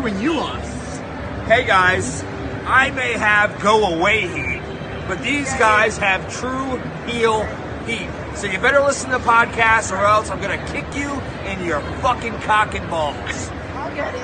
cheering you on. Hey guys, I may have go away heat, but these guys have true heel heat. So you better listen to the podcast or else I'm gonna kick you in your fucking cock and balls. I'll get it.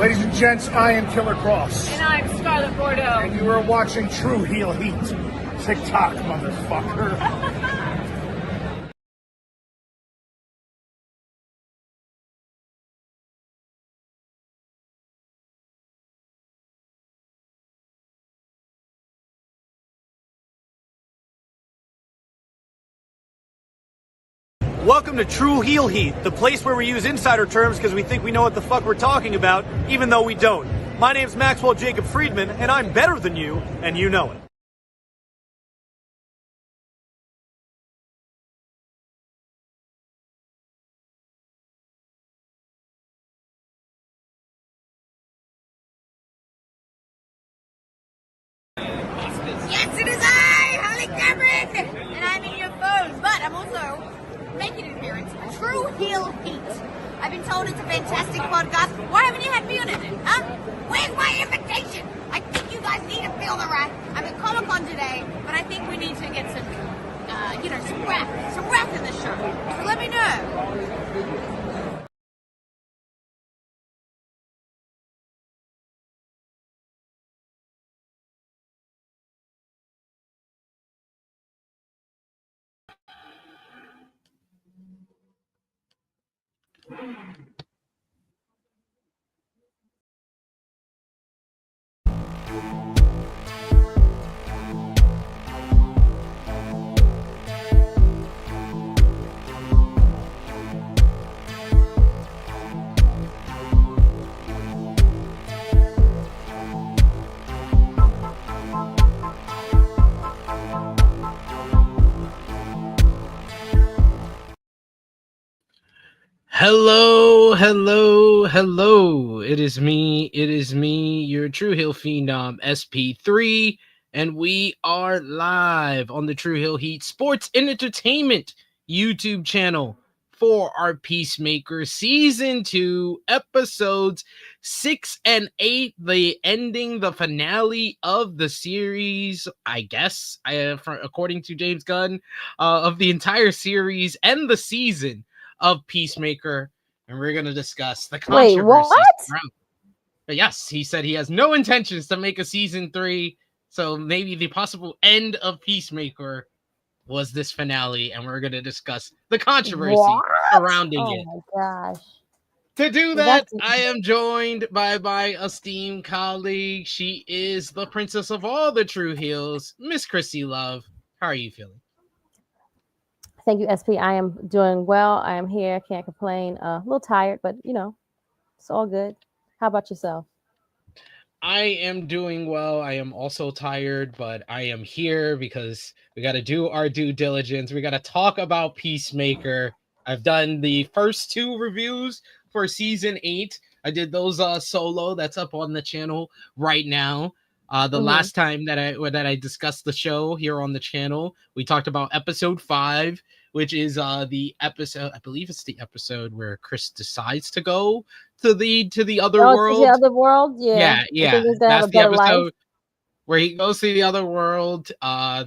Ladies and gents, I am Killer Cross. And I'm Scarlett Bordeaux. And you are watching True Heel Heat. TikTok, motherfucker. Welcome to True Heel Heat, the place where we use insider terms because we think we know what the fuck we're talking about, even though we don't. My name's Maxwell Jacob Friedman, and I'm better than you, and you know it. Yes, it is I, Holly Cameron! And I'm in your phone, but I'm also making an appearance. True Heel Heat. I've been told it's a fantastic podcast. Why haven't you had me on it then, huh? Where's my invitation? I think you guys need to feel the right. I'm at Comic-Con today, but I think we need to get some, some rap in the show. So let me know. Hello. It is me, your True Hill Phenom SP3, and we are live on the True Hill Heat Sports and Entertainment YouTube channel for our Peacemaker Season 2, Episodes 6 and 8, the finale of the series, I guess, according to James Gunn, of the entire series and the season of Peacemaker, and we're going to discuss the controversy. Wait, what? But yes, he said he has no intentions to make a season 3, so maybe the possible end of Peacemaker was this finale, and we're going to discuss the controversy surrounding it. Oh my gosh. To do that, I am joined by my esteemed colleague. She is the princess of all the true heels, Miss Krssi Love. How are you feeling? Thank you, SP. I am doing well. I am here. Can't complain. A little tired, but it's all good. How about yourself? I am doing well. I am also tired, but I am here because we got to do our due diligence. We got to talk about Peacemaker. I've done the first 2 reviews for season 8. I did those solo. That's up on the channel right now. Last time that I discussed the show here on the channel, we talked about episode 5, which is the episode, I believe it's the episode where Chris decides to go to the other world. The other world, yeah. That's the episode where he goes to the other world.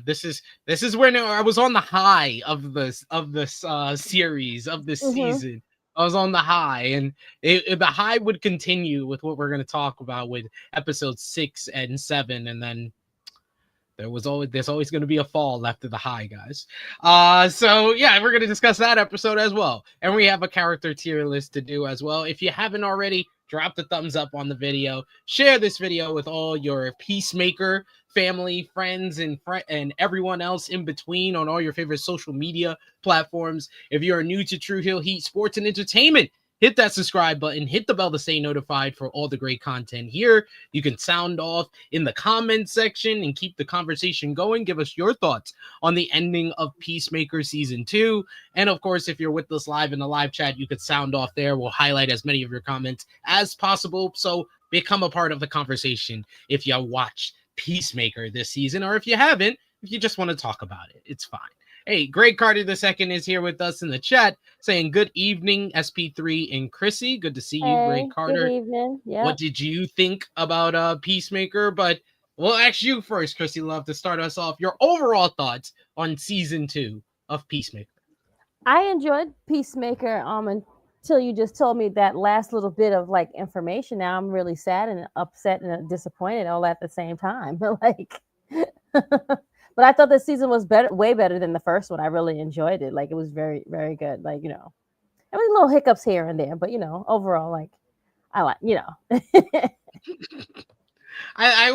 This is when I was on the high of this series of this season. I was on the high, and the high would continue with what we're going to talk about with episodes 6 and 7, and then there's always going to be a fall after the high, guys. So yeah, we're going to discuss that episode as well, and we have a character tier list to do as well. If you haven't already, drop the thumbs up on the video, share this video with all your Peacemaker family, friends, and everyone else in between on all your favorite social media platforms. If you're new to True Hill Heat Sports and Entertainment, hit that subscribe button, hit the bell to stay notified for all the great content here. You can sound off in the comment section and keep the conversation going. Give us your thoughts on the ending of Peacemaker Season 2. And of course, if you're with us live in the live chat, you could sound off there. We'll highlight as many of your comments as possible. So become a part of the conversation if you watch Peacemaker this season, or if you haven't, if you just want to talk about it, it's fine. Hey, Greg Carter II is here with us in the chat saying good evening, SP3 and Krssi. Good to see you, Greg Carter. Good evening. Yeah. What did you think about Peacemaker? But we'll ask you first, Krssi Love, to start us off. Your overall thoughts on season 2 of Peacemaker. I enjoyed Peacemaker until you just told me that last little bit of like information. Now I'm really sad and upset and disappointed all at the same time. Like but I thought this season was better, way better than the first one. I really enjoyed it. Like it was very, very good. Like, you know, there was little hiccups here and there, but you know, overall, like I like, you know. I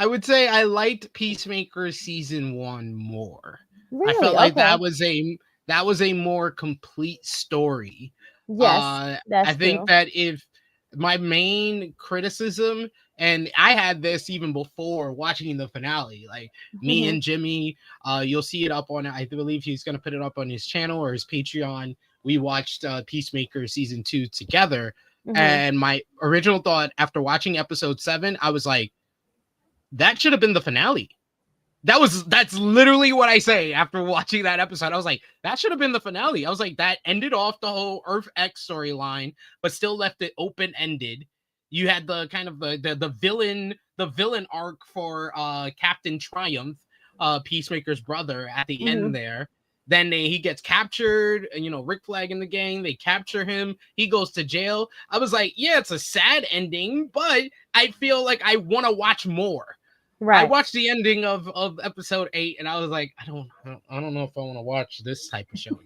would say I liked Peacemaker season 1 more. Really? I felt like that was a more complete story. Yes, that's I think true. that if my main criticism, and I had this even before watching the finale, like me and Jimmy, you'll see it up on, I believe he's going to put it up on his channel or his Patreon. We watched Peacemaker season 2 together. And my original thought after watching episode 7, I was like, that should have been the finale. That's literally what I say after watching that episode. I was like, that should have been the finale. I was like, that ended off the whole Earth X storyline, but still left it open-ended. You had the kind of the villain arc for Captain Triumph, Peacemaker's brother, at the end there. Then he gets captured, and you know, Rick Flag and the gang, they capture him. He goes to jail. I was like, yeah, it's a sad ending, but I feel like I want to watch more. Right. I watched the ending of episode 8, and I was like, I don't know if I want to watch this type of show.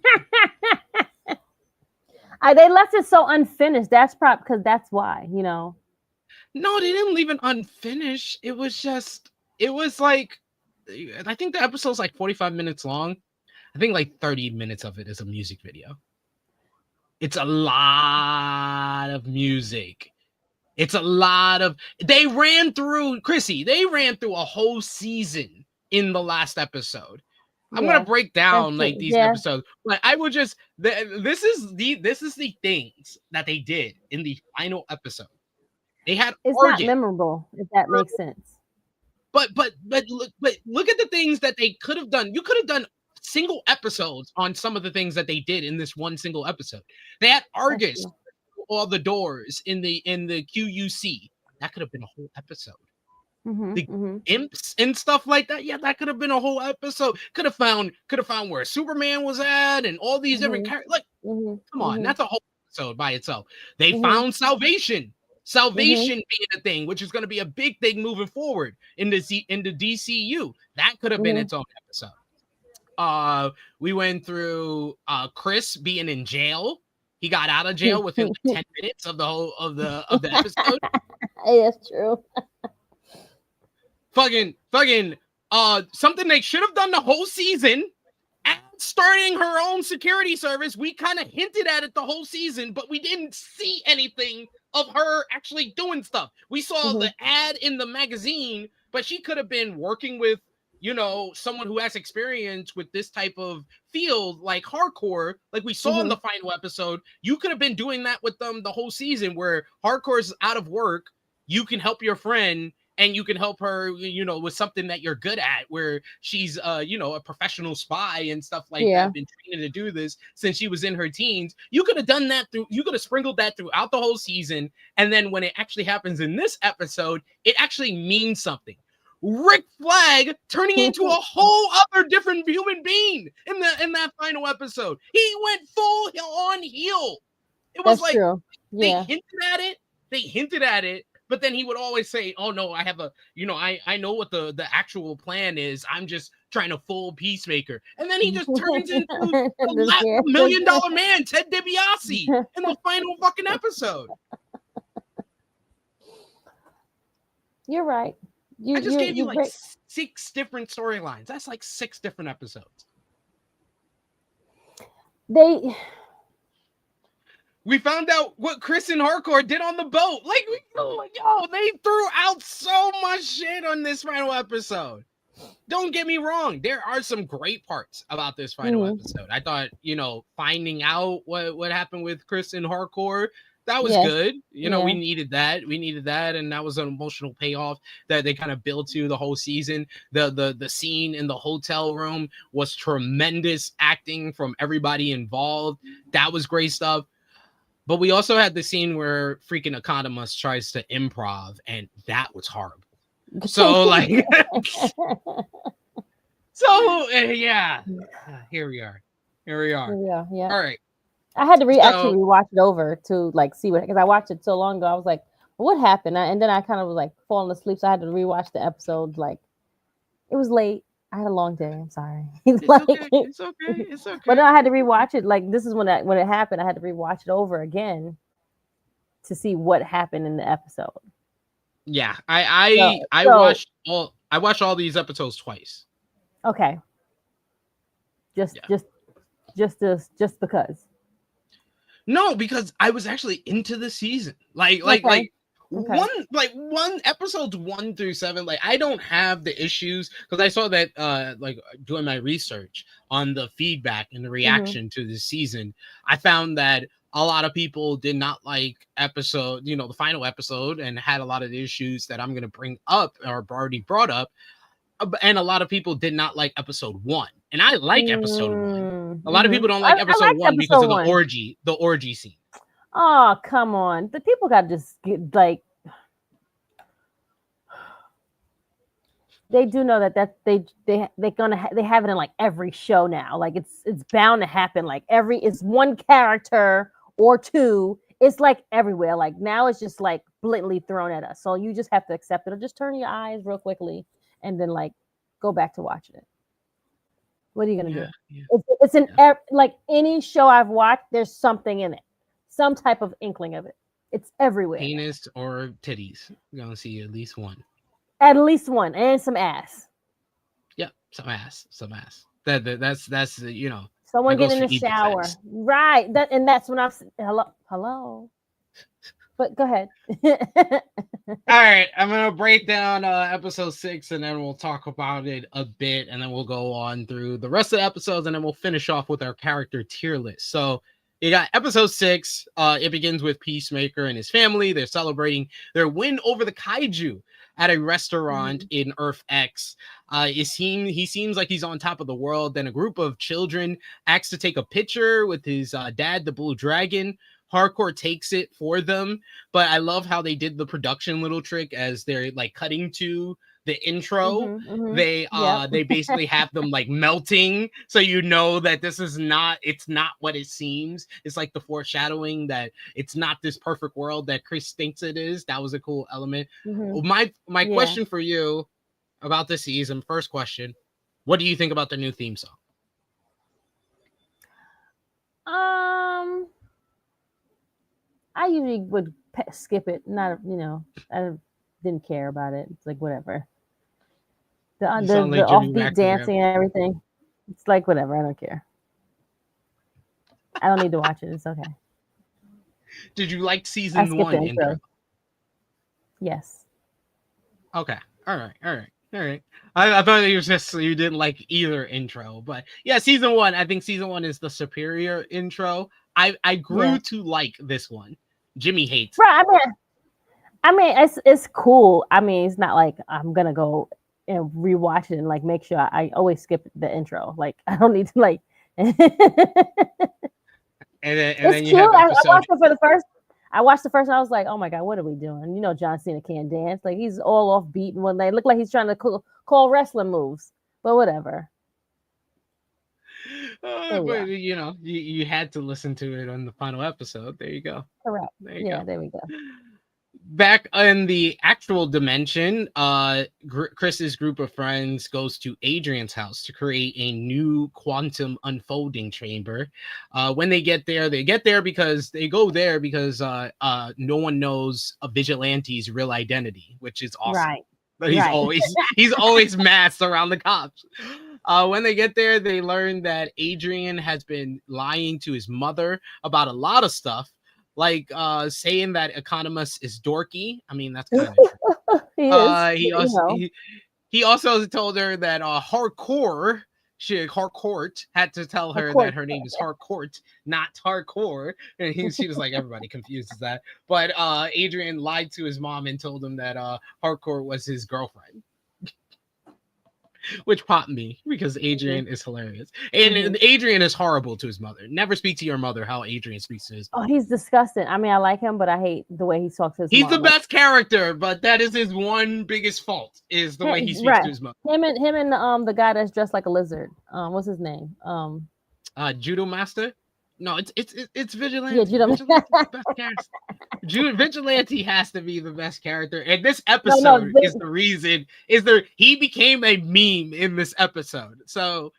They left it so unfinished. That's probably because that's why, you know. No, they didn't leave it unfinished. It was like, I think the episode's like 45 minutes long. I think like 30 minutes of it is a music video. It's a lot of music. It's a lot of, they ran through a whole season in the last episode. I'm gonna break down like these episodes, but I will just, this is the things that they did in the final episode. They had not memorable, if that makes sense. But look at the things that they could have done. You could have done single episodes on some of the things that they did in this one single episode. They had Argus, all the doors in the QUC. That could have been a whole episode. Imps and stuff like that. Yeah, that could have been a whole episode. Could have found where Superman was at and all these different characters. Like, come on, that's a whole episode by itself. They found salvation being a thing, which is going to be a big thing moving forward in the DCU. That could have been its own episode. We went through Chris being in jail. He got out of jail within like 10 minutes of the whole of the episode. Yeah, that's true. Fucking something they should have done the whole season. And starting her own security service. We kind of hinted at it the whole season, but we didn't see anything of her actually doing stuff. We saw the ad in the magazine, but she could have been working with, you know, someone who has experience with this type of field, like hardcore, like we saw in the final episode. You could have been doing that with them the whole season, where hardcore is out of work. You can help your friend, and you can help her, you know, with something that you're good at, where she's, you know, a professional spy and stuff like that. Been trained to do this since she was in her teens. You could have done that you could have sprinkled that throughout the whole season. And then when it actually happens in this episode, it actually means something. Rick Flag turning into a whole other different human being in that final episode. He went full on heel. It was like true. They hinted at it, but then he would always say, "Oh no, I have a, you know, I know what the actual plan is. I'm just trying to fool Peacemaker." And then he just turns into the $1 million man, Ted DiBiase, in the final fucking episode. You're right. I just gave you like 6 different storylines. That's like 6 different episodes. We found out what Chris and Hardcore did on the boat. Like, they threw out so much shit on this final episode. Don't get me wrong. There are some great parts about this final episode. I thought, finding out what happened with Chris and Hardcore, that was good. We needed that. And that was an emotional payoff that they kind of built to the whole season. The scene in the hotel room was tremendous acting from everybody involved. That was great stuff. But we also had the scene where freaking Economist tries to improv, and that was horrible. So, like, here we are. Yeah. All right. I had to actually rewatch it over to like see what, because I watched it so long ago. I was like, what happened? And then I kind of was like falling asleep, so I had to rewatch the episode. Like, it was late. I had a long day. I'm sorry. It's okay. But no, I had to rewatch it. Like, this is when it happened. I had to rewatch it over again to see what happened in the episode. Yeah, I watched all these episodes twice. Okay. Just because. No, because I was actually into the season. Like one episodes 1 through 7. Like, I don't have the issues, because I saw that doing my research on the feedback and the reaction to this season, I found that a lot of people did not like the final episode, and had a lot of the issues that I'm going to bring up or already brought up. And a lot of people did not like episode 1. And I like episode 1. A lot of people don't like episode 1 because of the orgy scene. Oh, come on. The people got to just get, like, they do know that they have it in like every show now. Like, it's bound to happen. Like, it's one character or two. It's like everywhere. Like, now it's just like blatantly thrown at us. So you just have to accept it, or just turn your eyes real quickly and then like go back to watching it. What are you gonna do? Yeah. It's like any show I've watched, there's something in it, some type of inkling of it. It's everywhere. Penis or titties. You're gonna see at least one. At least one, and some ass. Yep, some ass. That's Someone getting in the shower, right? That's when I'm hello. But go ahead. All right, I'm gonna break down episode 6, and then we'll talk about it a bit, and then we'll go on through the rest of the episodes, and then we'll finish off with our character tier list. So you got episode 6. It begins with Peacemaker and his family. They're celebrating their win over the kaiju at a restaurant in Earth X. He seems like he's on top of the world. Then a group of children asks to take a picture with his dad, the Blue Dragon. Hardcore takes it for them, but I love how they did the production little trick as they're like cutting to the intro. They basically have them like melting, so you know that it's not what it seems. It's like the foreshadowing that it's not this perfect world that Chris thinks it is. That was a cool element. My question for you about this season, first question, what do you think about the new theme song? I usually would skip it. I didn't care about it. It's like whatever. The offbeat dancing and everything. It's like whatever. I don't care. I don't need to watch it. It's okay. Did you like season 1 intro? Yes. Okay. All right. I thought it was just you didn't like either intro, but yeah, season 1. I think season 1 is the superior intro. I grew to like this one. Jimmy hates it. Right. I mean, it's cool. I mean, it's not like I'm gonna go and rewatch it and like make sure I always skip the intro. Like, I don't need to like. and then it's you cute. have I watched it for the first. I watched the first, and I was like, "Oh my god, what are we doing?" You know, John Cena can't dance. Like, he's all off beat and one day. Look like he's trying to call wrestling moves, but whatever. But you had to listen to it on the final episode. There you go. Correct. There we go. Back in the actual dimension, Chris's group of friends goes to Adrian's house to create a new quantum unfolding chamber. When they get there because no one knows a vigilante's real identity, which is awesome. Right. But he's always masked around the cops. When they get there, they learn that Adrian has been lying to his mother about a lot of stuff. like saying that Economos is dorky. I mean, that's kind of true. He is. He also told her that Harcourt had to tell her that her name is Harcourt, not Hardcore. And she was like, everybody confuses that. But Adrian lied to his mom and told him that Harcourt was his girlfriend. Which popped me because Adrian is hilarious. And Adrian is horrible to his mother. Never speak to your mother how Adrian speaks to his mother. Oh, he's disgusting. I mean, I like him, but I hate the way he talks to his mom. He's the best character, but that is his one biggest fault, is the way he speaks to his mother. Him and the guy that's dressed like a lizard. What's his name? Judo Master? No, it's Vigilante. Yeah, Judo Vigilante. Vigilante has to be the best character, and this episode is the reason. He became a meme in this episode. So,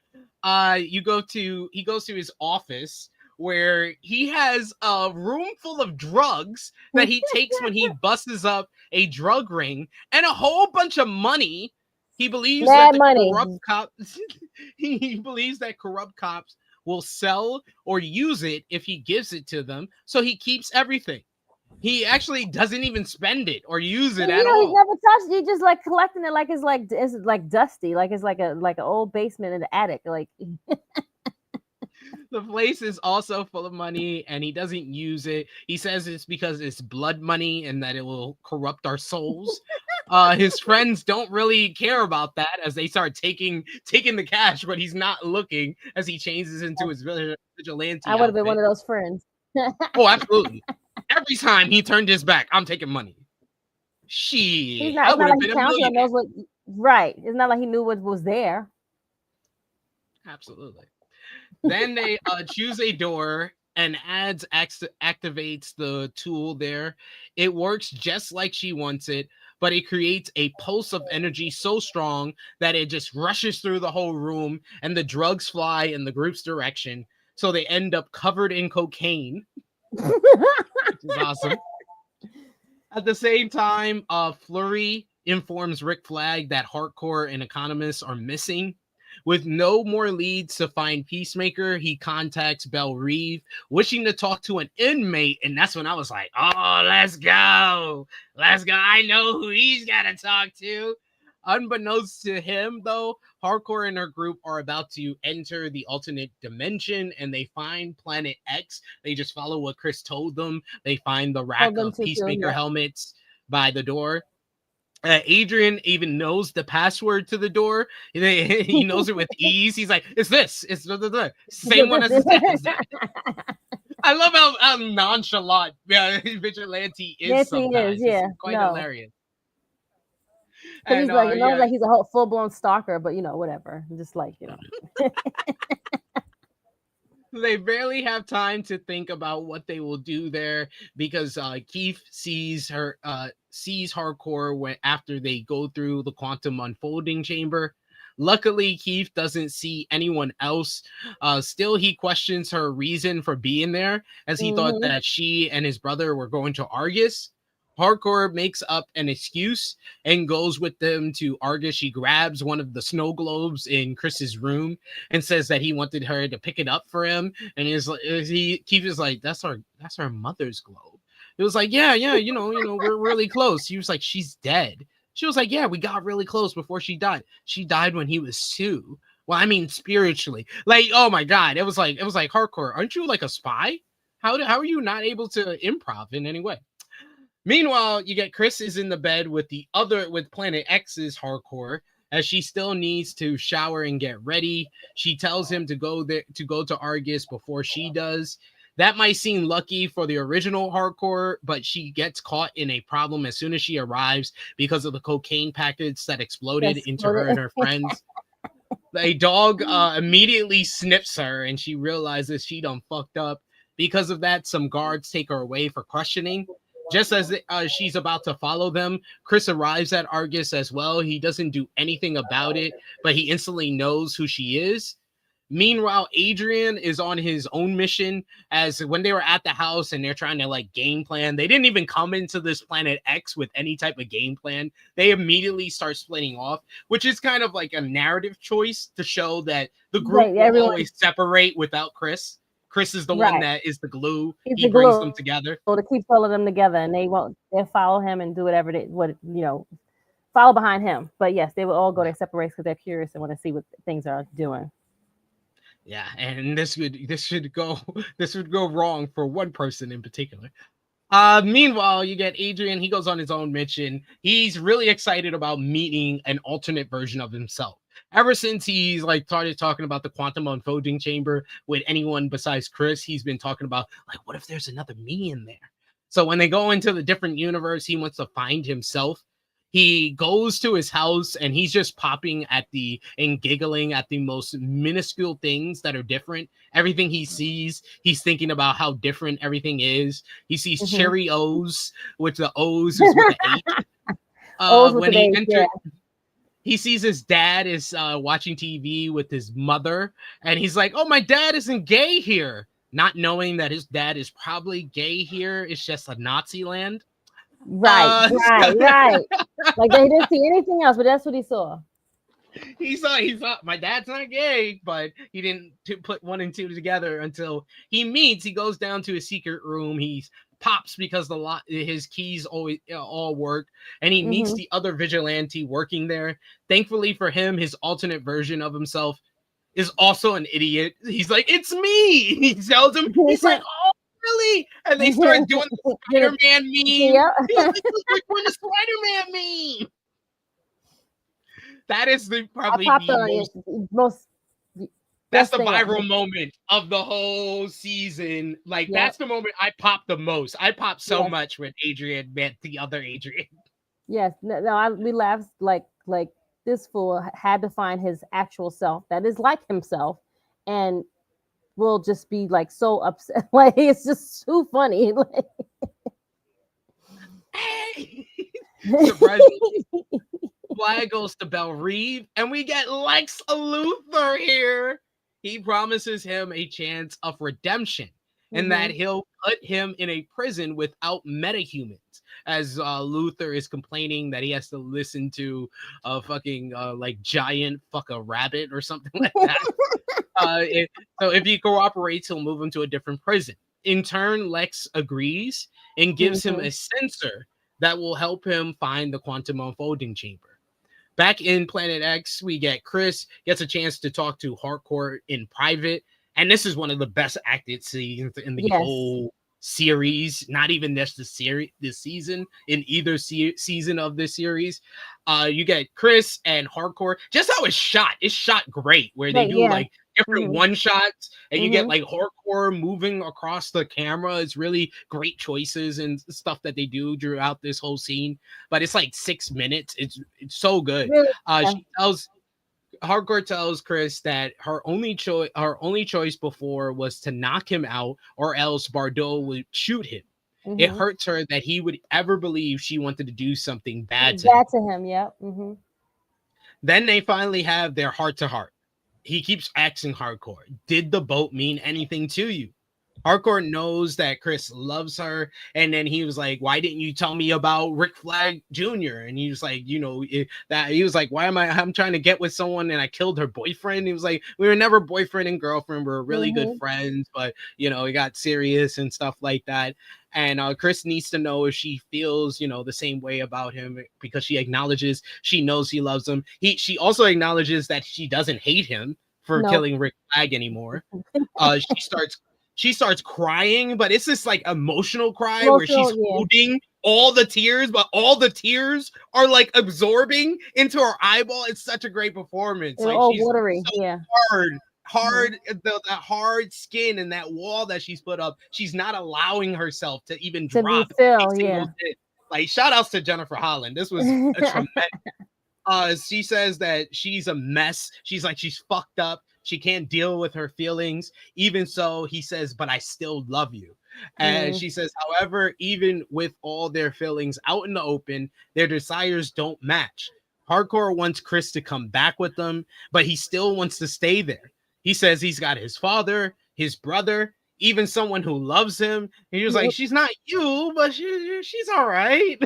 he goes to his office where he has a room full of drugs that he takes when he busts up a drug ring, and a whole bunch of money. He believes corrupt cops. He believes that corrupt cops will sell or use it if he gives it to them, so he keeps everything. He actually doesn't even spend it or use it at all. He's never touched it. He just like collecting it like it's like dusty, like it's like an old basement in the attic. Like the place is also full of money, and he doesn't use it. He says it's because it's blood money and that it will corrupt our souls. His friends don't really care about that as they start taking the cash, but he's not looking as he changes into his vigilante. I would have been one of those friends. Oh, absolutely. Every time he turned his back, I'm taking money. He's not like he knows what, right. It's not like he knew what was there. Absolutely. Then they choose a door, and Ads activates the tool there. It works just like she wants it, but it creates a pulse of energy so strong that it just rushes through the whole room, and the drugs fly in the group's direction. So they end up covered in cocaine, which is awesome. At the same time, Flurry informs Rick Flag that Harcourt and Economist are missing. With no more leads to find Peacemaker, he contacts Belle Reeve, wishing to talk to an inmate, and that's when I was like, oh, let's go. I know who he's got to talk to. Unbeknownst to him, though, Harcourt and her group are about to enter the alternate dimension, and they find Planet X. They just follow what Chris told them. They find the rack of Peacemaker helmets by the door. Adrian even knows the password to the door. He knows it with ease. He's like, it's this. It's the same one as that. I love how nonchalant Vigilante is. Yes, sometimes. He is. Yeah, it's quite hilarious. And, he's like, knows like he's a whole full-blown stalker, but whatever. Just like, They barely have time to think about what they will do there because Keith sees Harcourt after they go through the quantum unfolding chamber. Luckily, Keith doesn't see anyone else. Still, he questions her reason for being there, as he thought that she and his brother were going to Argus. Harcourt makes up an excuse and goes with them to Argus. She grabs one of the snow globes in Chris's room and says that he wanted her to pick it up for him. And Keith is like, that's our mother's globe. It was like, yeah, we're really close. He was like, she's dead. She was like, yeah, we got really close before she died. She died when he was 2. Well, I mean, spiritually. Like, oh my God. It was like, Harcourt, aren't you like a spy? How are you not able to improv in any way? Meanwhile, you get Chris is in the bed with Planet X's Harcourt, as she still needs to shower and get ready. She tells him to go to Argus before she does. That might seem lucky for the original Harcourt, but she gets caught in a problem as soon as she arrives because of the cocaine packets that exploded into her and her friends. A dog immediately snips her, and she realizes she done fucked up. Because of that, some guards take her away for questioning. Just as she's about to follow them, Chris arrives at Argus as well. He doesn't do anything about it, but he instantly knows who she is. Meanwhile, Adrian is on his own mission, as when they were at the house and they're trying to like game plan, they didn't even come into this Planet X with any type of game plan. They immediately start splitting off, which is kind of like a narrative choice to show that the group will always separate without Chris. Chris is the one Right. that is the glue. He's He the brings glue them together. to keep all of them together, and they'll follow him and do whatever follow behind him. But yes, they will all go their separate ways because they're curious and want to see what things are doing. Yeah, and this should go wrong for one person in particular. Meanwhile, you get Adrian. He goes on his own mission. He's really excited about meeting an alternate version of himself. Ever since he's like started talking about the quantum unfolding chamber with anyone besides Chris, he's been talking about like, what if there's another me in there? So when they go into the different universe, he wants to find himself. He goes to his house and he's just popping at and giggling at the most minuscule things that are different. Everything he sees, he's thinking about how different everything is. He sees cherry O's, which the O's is with the 8. When he enters, he sees his dad is watching TV with his mother, and he's like, "Oh, my dad isn't gay here," not knowing that his dad is probably gay here. It's just a Nazi land. Right. Like they didn't see anything else, but that's what he saw. He saw my dad's not gay, but he didn't put 1 and 2 together until he goes down to his secret room. He pops because his keys always all work, and he meets the other vigilante working there. Thankfully for him, his alternate version of himself is also an idiot. He's like, "It's me." He tells him, he's like, "Oh, really?" And they start doing the Spider-Man meme. Yeah. They're doing the Spider-Man meme. That is probably the most. That's the viral moment of the whole season. Like that's the moment I popped the most. I popped so much when Adrian met the other Adrian. Yes, we laughed like this fool had to find his actual self that is like himself, and will just be like so upset. Like it's just too funny. Like, surprisingly, flag goes to Belle Reeve, and we get Lex Luthor here. He promises him a chance of redemption, and that he'll put him in a prison without metahumans. As Luthor is complaining that he has to listen to a fucking like giant fuck a rabbit or something like that. So if he cooperates, he'll move him to a different prison. In turn, Lex agrees and gives him a sensor that will help him find the quantum unfolding chamber. Back in Planet X, we get Chris gets a chance to talk to Hardcore in private, and this is one of the best acted scenes in the whole series. Not even just this season, in either season of this series. You get Chris and Hardcore. Just how it's shot great, where they do like different one shots, and you get like Hardcore moving across the camera. It's really great choices and stuff that they do throughout this whole scene. But it's like 6 minutes. It's so good. Hardcore tells Chris that her only choice before was to knock him out, or else Bardot would shoot him. It hurts her that he would ever believe she wanted to do something bad to him. Yep. Then they finally have their heart-to-heart. He keeps asking Hardcore, "Did the boat mean anything to you?" Hardcore knows that Chris loves her, and then he was like, "Why didn't you tell me about Rick Flag Jr.?" And he was like, "Why am I'm trying to get with someone and I killed her boyfriend?" He was like, "We were never boyfriend and girlfriend. We were really good friends, but we got serious and stuff like that." And Chris needs to know if she feels, the same way about him, because she acknowledges she knows he loves him. She also acknowledges that she doesn't hate him for killing Rick Flag anymore. She starts crying, but it's this like emotional cry where she's holding all the tears, but all the tears are like absorbing into her eyeball. It's such a great performance. They're like all she's watery. So hard, that hard skin and that wall that she's put up. She's not allowing herself to even drop. Like shout outs to Jennifer Holland. This was a tremendous. She says that she's a mess. She's fucked up. She can't deal with her feelings. Even so, he says, "But I still love you." And she says, however, even with all their feelings out in the open, their desires don't match. Hardcore wants Chris to come back with them, but he still wants to stay there. He says he's got his father, his brother, even someone who loves him. And he was like, "She's not you, but she's all right."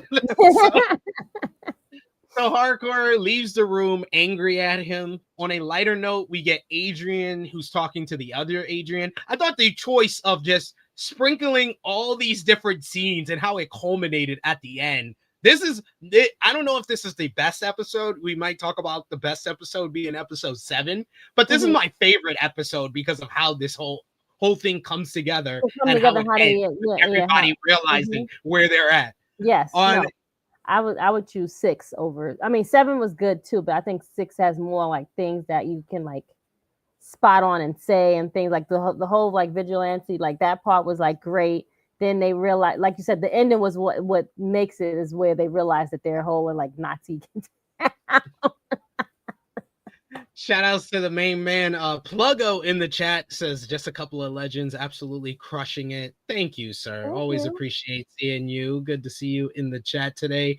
So Hardcore leaves the room angry at him. On a lighter note, we get Adrian who's talking to the other Adrian. I thought the choice of just sprinkling all these different scenes and how it culminated at the end. This is it. I don't know if this is the best episode. We might talk about the best episode being episode 7, but this is my favorite episode because of how this whole thing comes together and how it ends with everybody realizing where they're at. Yes. I would choose 6 over. I mean, 7 was good too, but I think 6 has more like things that you can like spot on and say and things like the whole like vigilante, like that part was like great. Then they realize, like you said, the ending was what makes it is where they realize that they're whole and like Nazi. Shout outs to the main man. Pluggo in the chat says just a couple of legends, absolutely crushing it. Thank you, sir. Always appreciate seeing you. Good to see you in the chat today.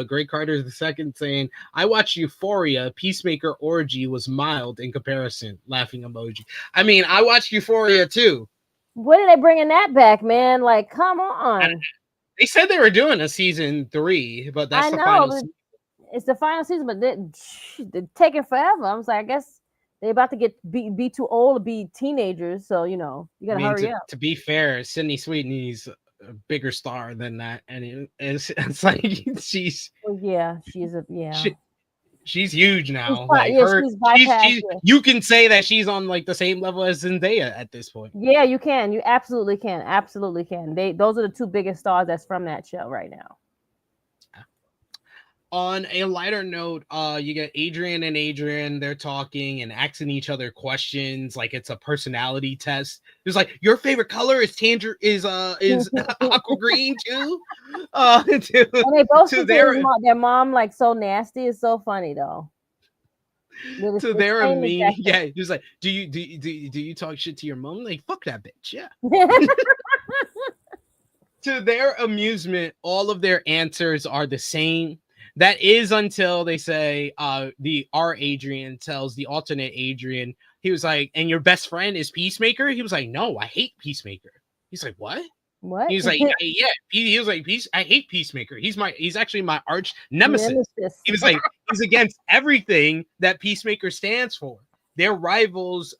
Great Carter II saying, I watched Euphoria. Peacemaker orgy was mild in comparison. Laughing emoji. I mean, I watched Euphoria too. When are they bringing that back, man? Like, come on. They said they were doing a season 3, but that's the final season. It's the final season, but they're taking forever. I was like, I guess they're about to be too old to be teenagers. So, you gotta hurry up. To be fair, Sydney Sweeney's a bigger star than that. And it's like she's she's huge now. You can say that she's on like the same level as Zendaya at this point. Yeah, you can. You absolutely can. Absolutely can. Those are the 2 biggest stars that's from that show right now. On a lighter note, you get Adrian and Adrian. They're talking and asking each other questions like it's a personality test. It's like, your favorite color is aqua green too. And they both their mom like so nasty. It's so funny though. To their me, yeah. He was like, do you talk shit to your mom? Like, fuck that bitch, yeah. To their amusement, all of their answers are the same. That is until they say our Adrian tells the alternate Adrian, he was like, and your best friend is Peacemaker? He was like, no, I hate Peacemaker. He's like, what? He was like, yeah. He was like, I hate Peacemaker. He's actually my arch nemesis. He was like, he's against everything that Peacemaker stands for. Their rivals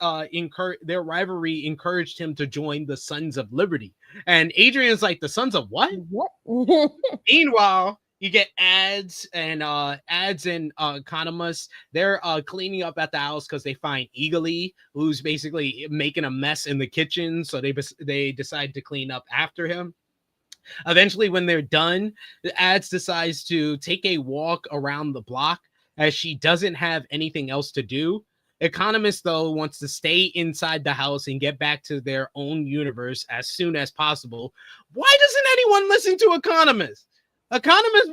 their rivalry encouraged him to join the Sons of Liberty. And Adrian's like, the Sons of what? Meanwhile, you get ads and Economos. They're cleaning up at the house because they find Eagly, who's basically making a mess in the kitchen. So they decide to clean up after him. Eventually, when they're done, the ads decides to take a walk around the block as she doesn't have anything else to do. Economist, though, wants to stay inside the house and get back to their own universe as soon as possible. Why doesn't anyone listen to Economist? Economist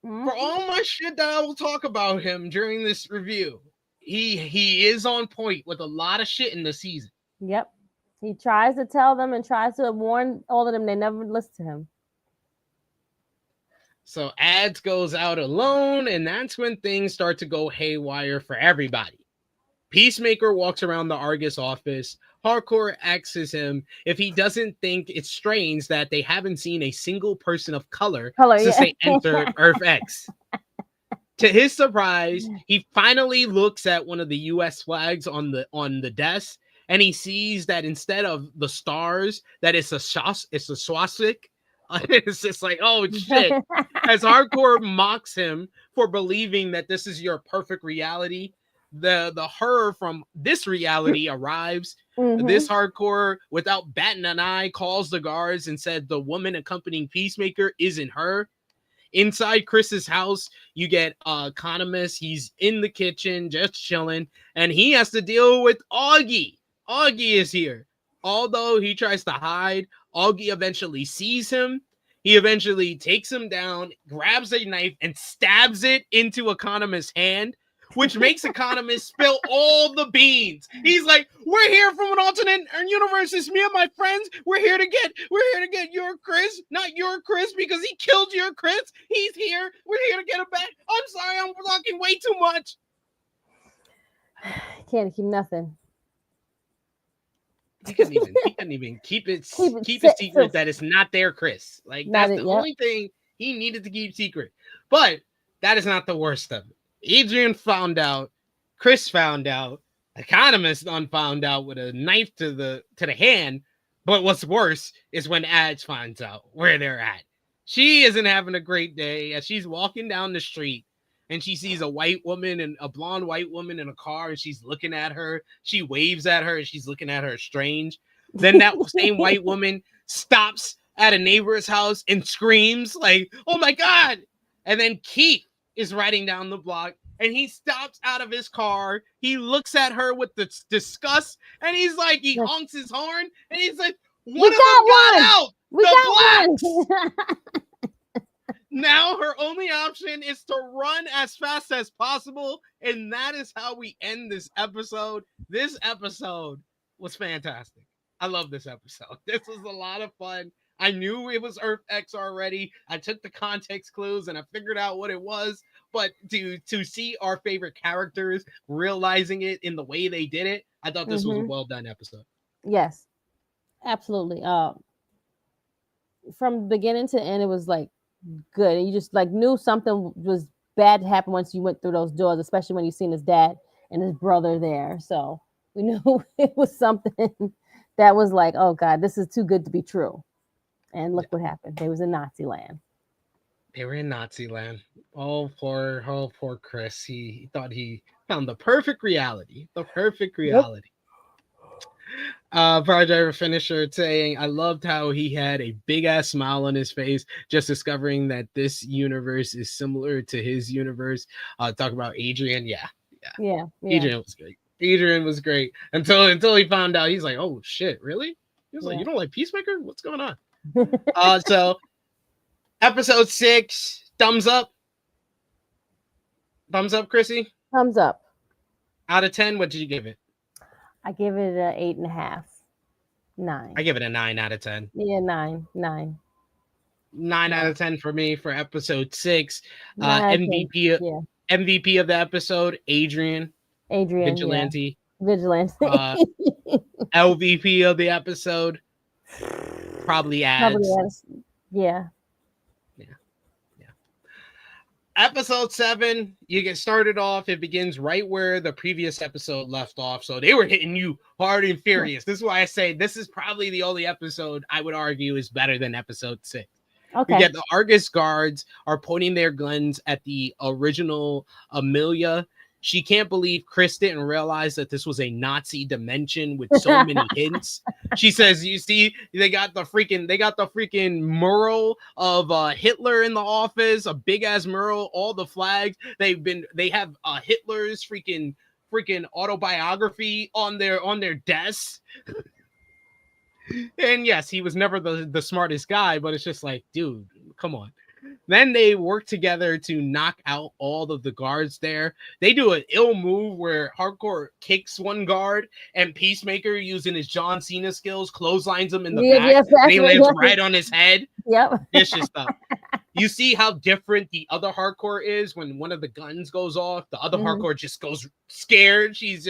for all my shit that I will talk about him during this review, he is on point with a lot of shit in the season. Yep. He tries to tell them and tries to warn all of them. They never listen to him. So Ads goes out alone, and that's when things start to go haywire for everybody. Peacemaker walks around the Argus office. Hardcore asks him if he doesn't think it's strange that they haven't seen a single person of color since they entered Earth X. To his surprise, he finally looks at one of the U.S. flags on the desk, and he sees that instead of the stars, that it's a swastika. It's just like, oh shit. As Hardcore mocks him for believing that this is your perfect reality, the her from this reality arrives. This Hardcore, without batting an eye, calls the guards and said the woman accompanying Peacemaker isn't her. Inside Chris's house, you get Economist. He's in the kitchen, just chilling, and he has to deal with Augie. Augie is here. Although he tries to hide, Augie eventually sees him. He eventually takes him down, grabs a knife, and stabs it into Economist's hand, which makes Economist spill all the beans. He's like, we're here from an alternate universe. It's me and my friends. We're here to get your Chris, not your Chris, because he killed your Chris. He's here. We're here to get him back. I'm sorry, I'm talking way too much. Can't keep nothing. He couldn't even keep it secret that it's not their Chris. Like, that's the only thing he needed to keep secret. But that is not the worst of it. Adrian found out, Chris found out, Economist found out with a knife to the hand. But what's worse is when Ads finds out where they're at. She isn't having a great day as she's walking down the street and she sees a white woman and a blonde white woman in a car, and she's looking at her. She waves at her and she's looking at her strange. Then that same white woman stops at a neighbor's house and screams like, "Oh my God!" And then Keith is riding down the block and he stops out of his car. He looks at her with the disgust and he's like, he honks his horn and he's like, "One of them got out! The blacks!" Now her only option is to run as fast as possible, and that is how we end this episode. This episode was fantastic. I love this episode. This was a lot of fun. I knew it was Earth X already. I took the context clues and I figured out what it was. But to see our favorite characters realizing it in the way they did it, I thought this was a well done episode. Yes, absolutely. From beginning to end, it was like good. And you just like knew something was bad to happen once you went through those doors, especially when you seen his dad and his brother there. So we knew it was something that was like, oh God, this is too good to be true. And look what happened. They was in Nazi land. They were in Nazi land. Oh, poor Chris. He thought he found the perfect reality. The perfect reality. Power Driver Finisher saying, I loved how he had a big ass smile on his face, just discovering that this universe is similar to his universe. Talk about Adrian. Yeah. Adrian was great. Adrian was great until he found out. He's like, oh shit, really? He was like, you don't like Peacemaker? What's going on? So episode 6, thumbs up. Thumbs up, Krssi? Thumbs up. Out of 10, what did you give it? I give it an 8.5. 9. I give it a 9 out of 10. Yeah, 9. 9 out of 10 for me for episode 6. MVP of the episode, Adrian. Vigilante. LVP of the episode, probably Ads. Yeah. Episode 7, you get started off. It begins right where the previous episode left off. So they were hitting you hard and furious. This is why I say this is probably the only episode I would argue is better than episode 6. Okay. You get the Argus guards are pointing their guns at the original Amelia. She can't believe Chris didn't realize that this was a Nazi dimension with so many hints. She says, you see, they got the freaking mural of Hitler in the office, a big ass mural, all the flags. They have Hitler's freaking autobiography on their desk. And yes, he was never the smartest guy, but it's just like, dude, come on. Then they work together to knock out all of the guards there. They do an ill move where Hardcore kicks one guard and Peacemaker, using his John Cena skills, clotheslines him in the back. Yes, and he lands right on his head. Yep. Vicious stuff. You see how different the other Hardcore is when one of the guns goes off. The other Hardcore just goes scared. She's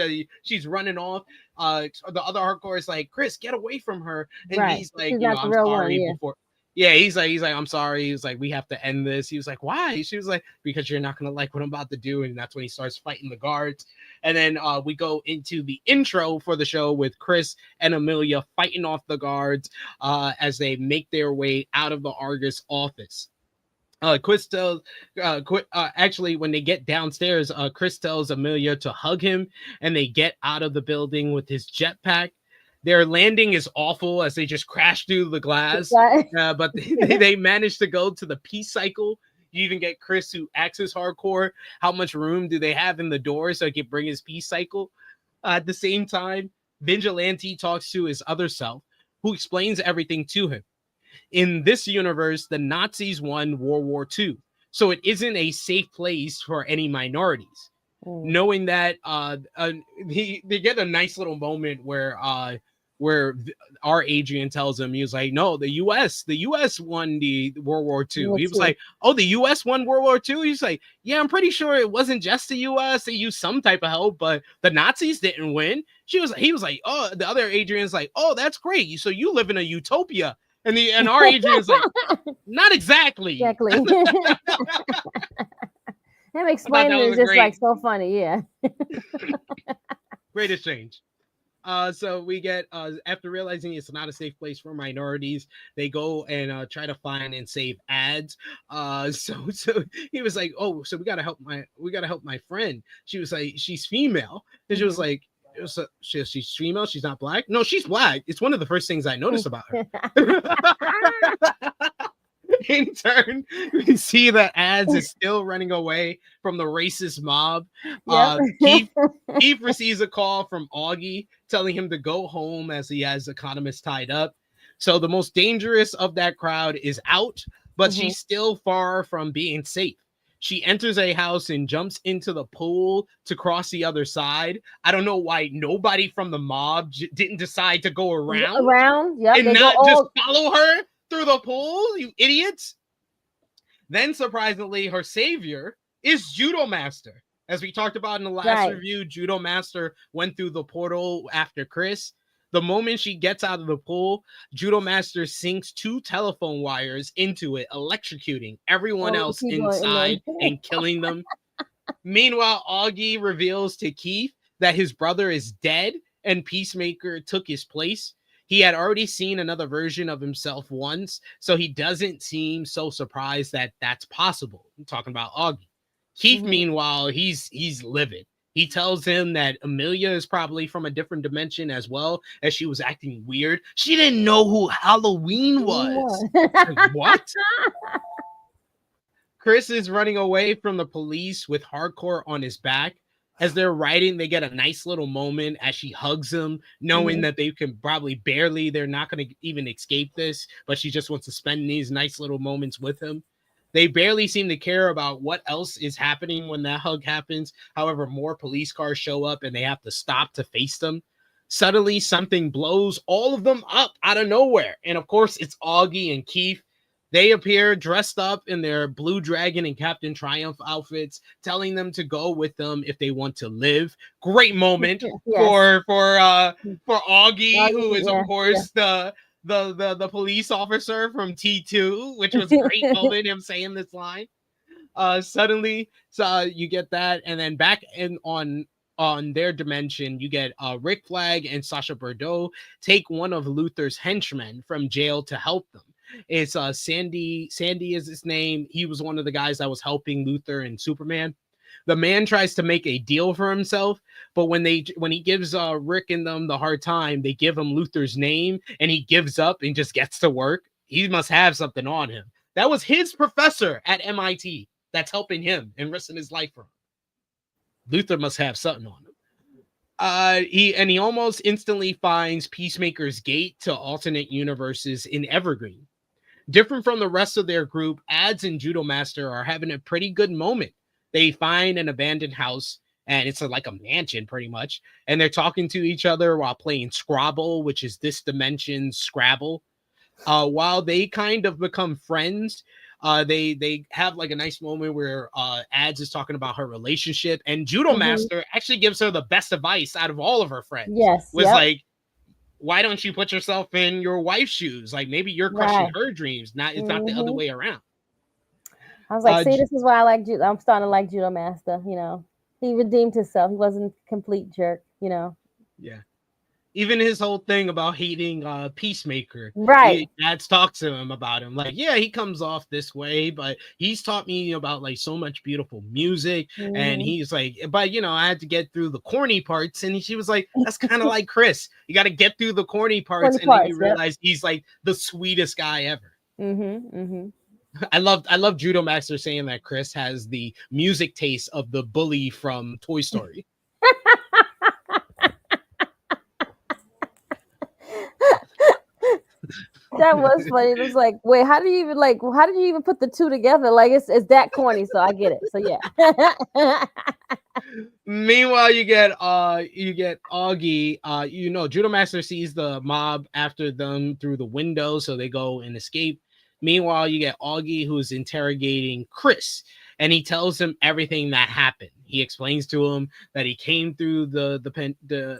running off. The other Hardcore is like, Chris, get away from her. And he's like, I'm sorry before. Yeah, he's like, I'm sorry. He was like, we have to end this. He was like, why? She was like, because you're not going to like what I'm about to do. And that's when he starts fighting the guards. And then we go into the intro for the show with Chris and Amelia fighting off the guards as they make their way out of the Argus office. Chris tells, actually, when they get downstairs, Chris tells Amelia to hug him and they get out of the building with his jetpack. Their landing is awful as they just crash through the glass, but they manage to go to the peace cycle. You even get Chris, who acts as Hardcore. How much room do they have in the door so he can bring his peace cycle? At the same time, Vigilante talks to his other self, who explains everything to him. In this universe, the Nazis won World War II, so it isn't a safe place for any minorities. Knowing that they get a nice little moment where our Adrian tells him, he was like, no, the U.S. won the World War II. He was like, oh, the U.S. won World War II? He's like, yeah, I'm pretty sure it wasn't just the U.S. They used some type of help, but the Nazis didn't win. He was like, oh, the other Adrian's like, oh, that's great. So you live in a utopia. And our Adrian is like, not exactly. Exactly. Him explaining it is just like so funny. Yeah. Great exchange. So we get after realizing it's not a safe place for minorities, they go and try to find and save ads. So he was like, "Oh, so we gotta help my friend." She was like, "She's female," and she was like, "She's female. She's not black. No, she's black. It's one of the first things I noticed about her." In turn, we see that Ads is still running away from the racist mob. Keith receives a call from Augie telling him to go home as he has economists tied up. So the most dangerous of that crowd is out, but she's still far from being safe. She enters a house and jumps into the pool to cross the other side. I don't know why nobody from the mob didn't decide to go around and not just follow her through the pool, you idiots. Then surprisingly, her savior is Judo Master. As we talked about in the last review, Judo Master went through the portal after Chris. The moment she gets out of the pool, Judo Master sinks 2 telephone wires into it, electrocuting everyone else inside and killing them. Meanwhile, Augie reveals to Keith that his brother is dead and Peacemaker took his place. He had already seen another version of himself once, so he doesn't seem so surprised that that's possible. I'm talking about Augie. Keith, meanwhile, he's livid. He tells him that Amelia is probably from a different dimension as well, as she was acting weird. She didn't know who Halloween was. Like, what? Chris is running away from the police with Hardcore on his back. As they're riding, they get a nice little moment as she hugs him, knowing that they can probably they're not going to even escape this, but she just wants to spend these nice little moments with him. They barely seem to care about what else is happening when that hug happens. However, more police cars show up and they have to stop to face them. Suddenly, something blows all of them up out of nowhere. And of course, it's Augie and Keith. They appear dressed up in their Blue Dragon and Captain Triumph outfits, telling them to go with them if they want to live. Great moment for Augie, who is of course the police officer from T2, which was a great moment, him saying this line. Suddenly, you get that, and then back on their dimension, you get Rick Flag and Sasha Bordeaux take one of Luther's henchmen from jail to help them. It's Sandy is his name. He was one of the guys that was helping Luther and Superman. The man tries to make a deal for himself, but when he gives Rick and them the hard time, they give him Luther's name and he gives up and just gets to work. He must have something on him. That was his professor at MIT that's helping him and risking his life for him. Luther must have something on him. He almost instantly finds Peacemaker's gate to alternate universes in Evergreen. Different from the rest of their group, Ads and Judo Master are having a pretty good moment. They find an abandoned house, and it's like a mansion pretty much, and they're talking to each other while playing Scrabble, which is this dimension's Scrabble. While they kind of become friends, they have like a nice moment where Ads is talking about her relationship, and Judo Master actually gives her the best advice out of all of her friends. Yes, like, why don't you put yourself in your wife's shoes? Like, maybe you're crushing her dreams. It's not the other way around. I was like, see, this is why I like Judo. I'm starting to like Judo Master. You know, he redeemed himself. He wasn't a complete jerk. You know. Yeah. Even his whole thing about hating Peacemaker, right? Ads talks to him about him. Like, yeah, he comes off this way, but he's taught me about like so much beautiful music. And he's like, but you know, I had to get through the corny parts. And she was like, that's kind of like Chris. You got to get through the corny parts, then you realize he's like the sweetest guy ever. I love Judo Master saying that Chris has the music taste of the bully from Toy Story. That was funny. It was like, wait, how do you even put the two together? Like it's that corny, so I get it. So yeah. Meanwhile, you get Augie. Judo Master sees the mob after them through the window, so they go and escape. Meanwhile, you get Augie, who's interrogating Chris, and he tells him everything that happened. He explains to him that he came through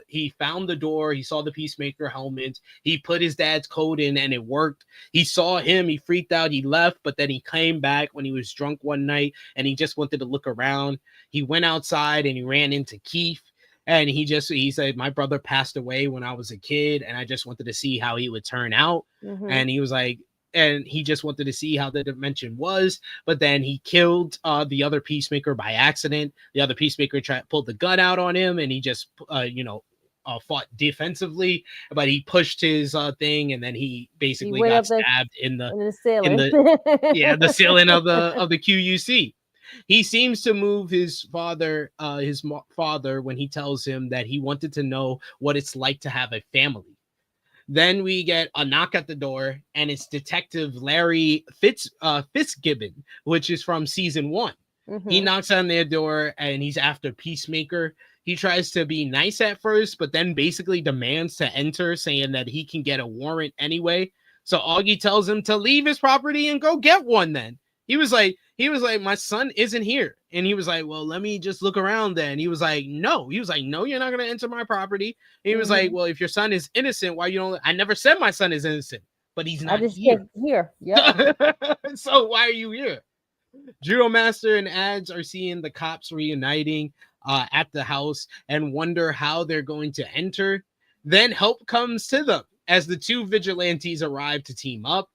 he found the door, he saw the Peacemaker helmet, he put his dad's code in and it worked. He saw him, he freaked out, he left, but then he came back when he was drunk one night and he just wanted to look around. He went outside and he ran into Keith. And he said, my brother passed away when I was a kid, and I just wanted to see how he would turn out. Mm-hmm. And he was like, and he just wanted to see how the dimension was. But then he killed the other Peacemaker by accident. The other Peacemaker pulled the gun out on him, and he just, fought defensively. But he pushed his thing, and then he basically got stabbed in the ceiling. The ceiling of the QUC. He seems to move his father when he tells him that he wanted to know what it's like to have a family. Then we get a knock at the door, and it's Detective Larry Fitzgibbon, which is from season 1. Mm-hmm. He knocks on their door, and he's after Peacemaker. He tries to be nice at first, but then basically demands to enter, saying that he can get a warrant anyway. So Augie tells him to leave his property and go get one then. He was like, my son isn't here. And he was like, well, let me just look around then. He was like, no. He was like, no, you're not going to enter my property. And he was like, well, if your son is innocent, why you don't? I never said my son is innocent, but he's not here. Yeah. So why are you here? Judo Master and Ads are seeing the cops reuniting at the house and wonder how they're going to enter. Then help comes to them as the two vigilantes arrive to team up.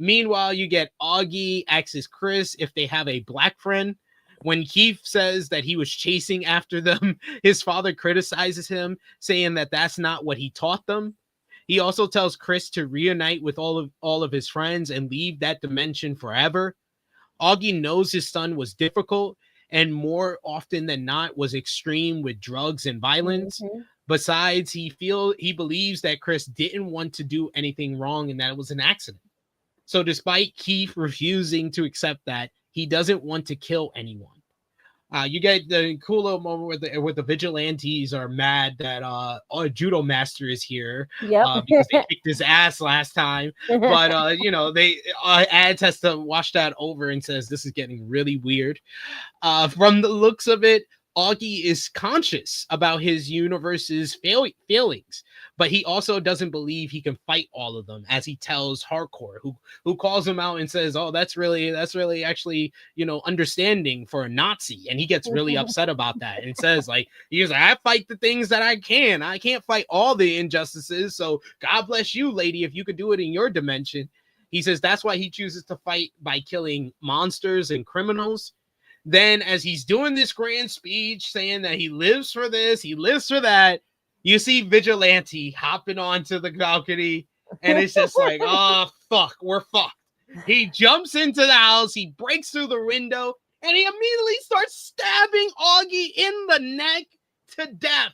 Meanwhile, you get Augie asks Chris if they have a black friend. When Keith says that he was chasing after them, his father criticizes him, saying that that's not what he taught them. He also tells Chris to reunite with all of his friends and leave that dimension forever. Augie knows his son was difficult and more often than not was extreme with drugs and violence. Mm-hmm. Besides, he believes that Chris didn't want to do anything wrong and that it was an accident. So despite Keith refusing to accept that, he doesn't want to kill anyone. You get the cool little moment where the vigilantes are mad that Judo Master is here because they kicked his ass last time. But Ads has to watch that over and says this is getting really weird. From the looks of it, Augie is conscious about his universe's failings, but he also doesn't believe he can fight all of them, as he tells Hardcore, who calls him out and says, "Oh, that's really actually, understanding for a Nazi," and he gets really upset about that and says, he's like, "I fight the things that I can. I can't fight all the injustices. So God bless you, lady, if you could do it in your dimension." He says that's why he chooses to fight by killing monsters and criminals. Then as he's doing this grand speech saying that he lives for this, he lives for that, you see Vigilante hopping onto the balcony, and it's just like, oh, fuck, we're fucked. He jumps into the house, he breaks through the window, and he immediately starts stabbing Augie in the neck to death.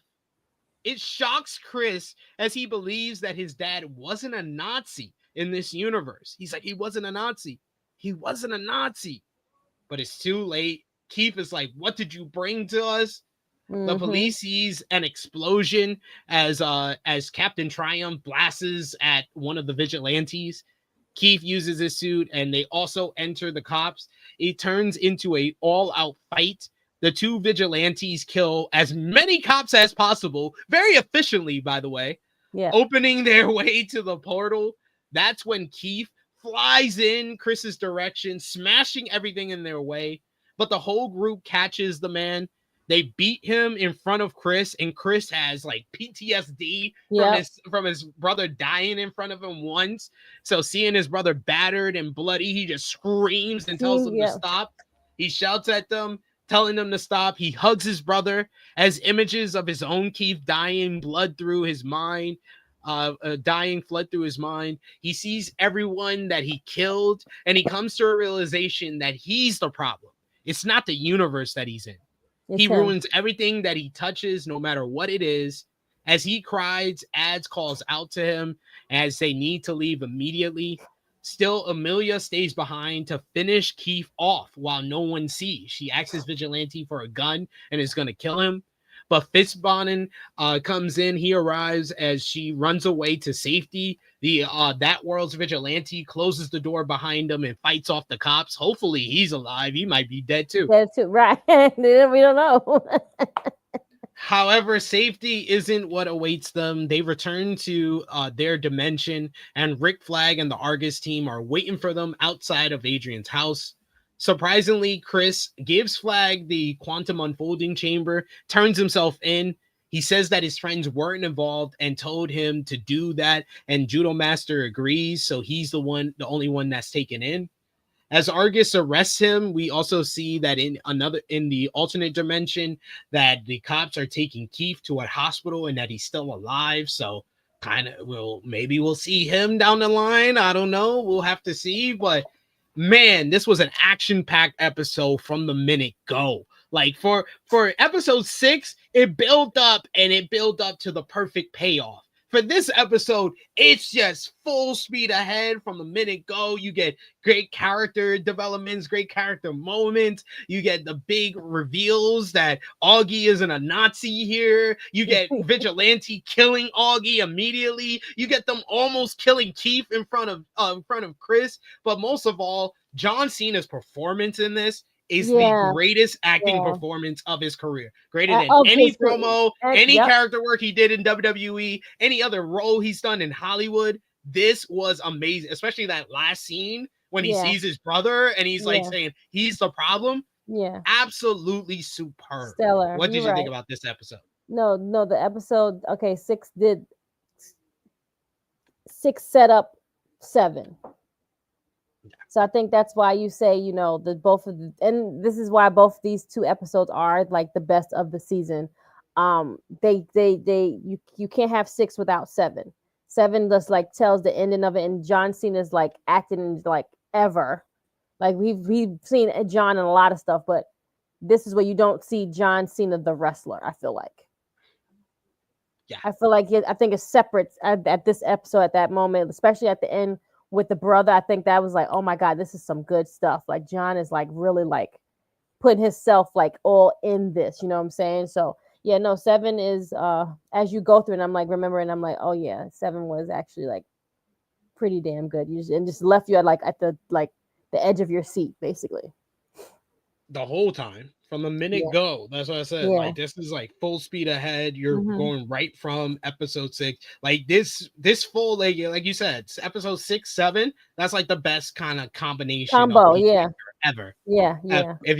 It shocks Chris as he believes that his dad wasn't a Nazi in this universe. He's like, he wasn't a Nazi. He wasn't a Nazi. But it's too late. Keith is like, what did you bring to us? Mm-hmm. The police sees an explosion as Captain Triumph blasts at one of the vigilantes. Keith uses his suit and they also enter the cops. It turns into a all-out fight. The two vigilantes kill as many cops as possible, very efficiently, by the way, opening their way to the portal. That's when Keith flies in Chris's direction, smashing everything in their way. But the whole group catches the man. They beat him in front of Chris, and Chris has like PTSD from his brother dying in front of him once. So seeing his brother battered and bloody, he just screams and tells them to stop. He shouts at them, telling them to stop. He hugs his brother as images of his own Keith dying, blood through his mind. Flood through his mind. He sees everyone that he killed, and he comes to a realization that he's the problem. It's not the universe that he's in. He ruins everything that he touches, no matter what it is. As he cries, Ads calls out to him as they need to leave immediately. Still, Amelia stays behind to finish Keith off while no one sees. She asks his vigilante for a gun and is going to kill him. But Fitzbonin comes in. He arrives as she runs away to safety. The that world's vigilante closes the door behind him and fights off the cops. Hopefully he's alive. He might be dead too. Dead too, right? We don't know. However, safety isn't what awaits them. They return to their dimension, and Rick Flag and the Argus team are waiting for them outside of Adrian's house. Surprisingly, Chris gives Flag the quantum unfolding chamber, turns himself in. He says that his friends weren't involved and told him to do that, and Judo Master agrees, so he's the only one that's taken in. As Argus arrests him, we also see that in the alternate dimension that the cops are taking Keith to a hospital and that he's still alive. So maybe we'll see him down the line. I don't know. We'll have to see. But man, this was an action-packed episode from the minute go. Like for episode 6, it built up to the perfect payoff. For this episode, it's just full speed ahead from the minute go. You get great character developments, great character moments. You get the big reveals that Augie isn't a Nazi here. You get Vigilante killing Augie immediately. You get them almost killing Keith in front of Chris. But most of all, John Cena's performance in this is the greatest acting performance of his career. Greater than any promo, any character work he did in WWE, any other role he's done in Hollywood. This was amazing, especially that last scene when he sees his brother and he's like saying he's the problem. Yeah. Absolutely superb. Stellar. What did you think about this episode? No, the episode, 6 set up 7. So I think that's why you say, and this is why both these 2 episodes are like the best of the season. You can't have 6 without 7. 7 just like tells the ending of it, and John Cena's like acting like ever. Like we've seen John in a lot of stuff, but this is where you don't see John Cena the wrestler. I feel like. Yeah. I feel like I think it's separate at this episode at that moment, especially at the end. With the brother, I think that was like, oh my God, this is some good stuff. Like John is like really like putting himself like all in this, you know what I'm saying? So yeah, no, 7 is as you go through, and I'm like remembering, I'm like, oh yeah, 7 was actually like pretty damn good. And just left you at the edge of your seat, basically. The whole time. From the minute go, that's what I said. Yeah. Like this is like full speed ahead. You're going right from episode 6. Like this full like you said, episode 6, 7. That's like the best kind of combination combo, ever. Yeah. If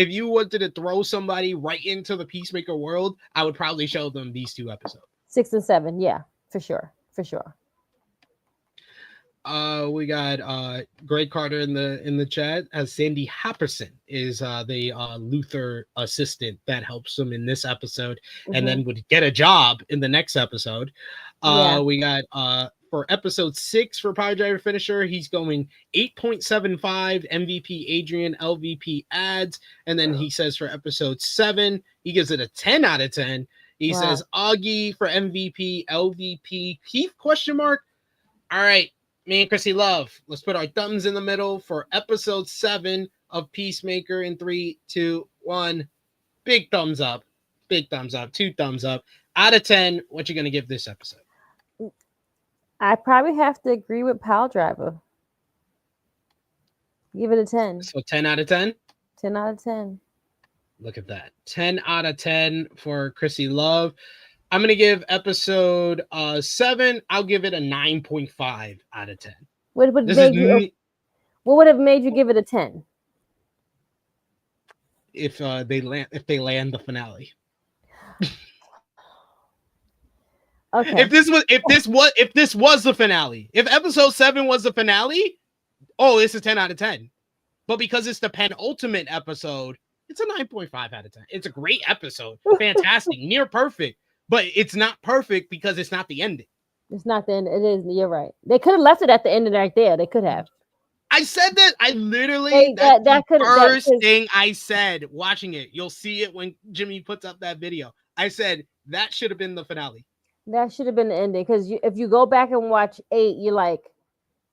you wanted to throw somebody right into the Peacemaker world, I would probably show them these 2 episodes. 6 and 7, yeah, for sure. We got Greg Carter in the chat as Sandy Happerson is the Luther assistant that helps him in this episode and then would get a job in the next episode. We got for episode 6 for Power Driver Finisher, he's going 8.75 MVP Adrian, LVP ads, and then he says for episode 7 he gives it a 10 out of 10. He says Augie for MVP, LVP Keith ? All right. Me and Krssi Love, let's put our thumbs in the middle for episode 7 of Peacemaker in 3, 2, 1. Big thumbs up. 2 thumbs up. Out of 10, what you going to give this episode? I probably have to agree with Pile Driver. Give it a 10. So 10 out of 10? 10 out of 10. Look at that. 10 out of 10 for Krssi Love. I'm going to give episode 7. I'll give it a 9.5 out of 10. What would have made you give it a 10? If they land the finale. Okay. If this was the finale, if episode 7 was the finale, it's a 10 out of 10. But because it's the penultimate episode, it's a 9.5 out of 10. It's a great episode. Fantastic. Near perfect. But it's not perfect because it's not the ending. It's not the end. It is. You're right. They could have left it at the end right there. They could have. I said that. I literally, that's the first thing I said watching it. You'll see it when Jimmy puts up that video. I said that should have been the finale. That should have been the ending. Because if you go back and watch 8, you're like,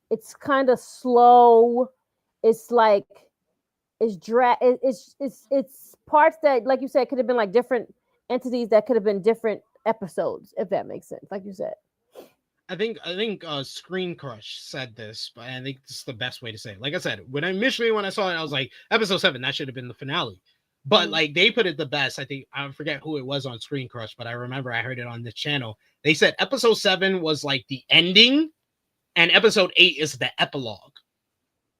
it's kind of slow. It's like, it's parts that, like you said, could have been like different entities that could have been different episodes, if that makes sense, like you said. I think Screen Crush said this, but I think this is the best way to say it. Like I said, when I saw it, I was like, episode 7, that should have been the finale. But like they put it the best. I think I forget who it was on Screen Crush, but I remember I heard it on the channel. They said episode 7 was like the ending, and episode 8 is the epilogue.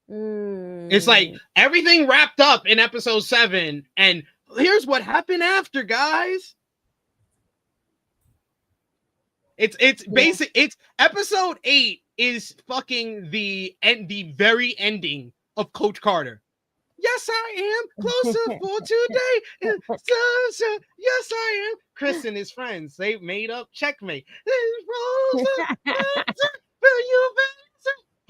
It's like everything wrapped up in episode 7, and here's what happened after, guys. It's basic. It's episode 8 is fucking the very ending of Coach Carter. Yes, I am closer for today. Yes, I am. Chris and his friends, they made up Checkmate.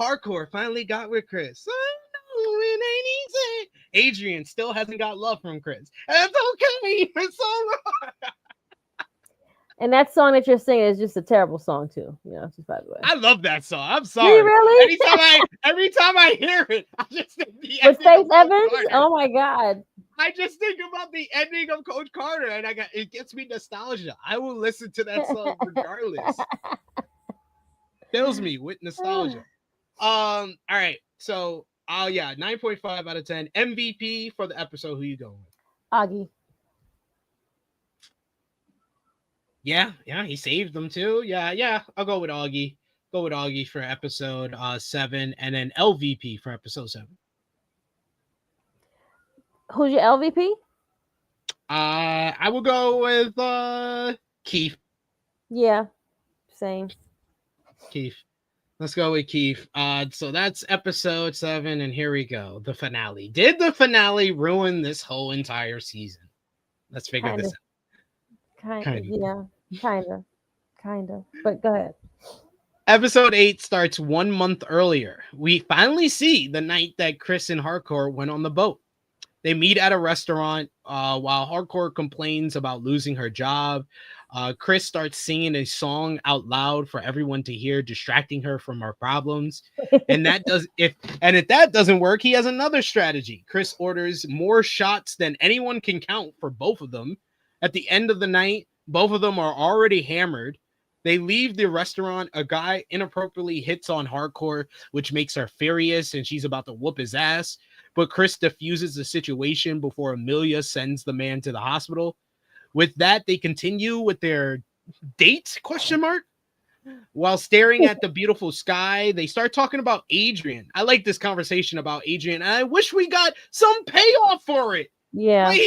Hardcore finally got with Chris. I know it ain't easy. Adrian still hasn't got love from Chris. That's okay. It's all right. And that song that you're singing is just a terrible song too. Just by the way. I love that song. I'm sorry. Really? Every time I hear it, I just think the with ending Faith Evans? Oh my God. I just think about the ending of Coach Carter, and it gets me nostalgia. I will listen to that song regardless. Fills me with nostalgia. All right. So 9.5 out of 10. MVP for the episode. Who you going with? Augie. Yeah, he saved them too. Yeah, I'll go with Augie. Go with Augie for episode 7, and then LVP for episode 7. Who's your LVP? I will go with Keith. Yeah, same. Keith. Let's go with Keith. So that's episode 7, and here we go. The finale. Did the finale ruin this whole entire season? Let's figure this out. Kind of. But go ahead. Episode 8 starts 1 month earlier. We finally see the night that Chris and Hardcore went on the boat. They meet at a restaurant while Hardcore complains about losing her job. Chris starts singing a song out loud for everyone to hear, distracting her from her problems. And if that doesn't work, he has another strategy. Chris orders more shots than anyone can count for both of them. At the end of the night, both of them are already hammered. They leave the restaurant. A guy inappropriately hits on Hardcore, which makes her furious, and she's about to whoop his ass. But Chris diffuses the situation before Amelia sends the man to the hospital. With that, they continue with their date, ? While staring at the beautiful sky, they start talking about Adrian. I like this conversation about Adrian. I wish we got some payoff for it. Yeah. Like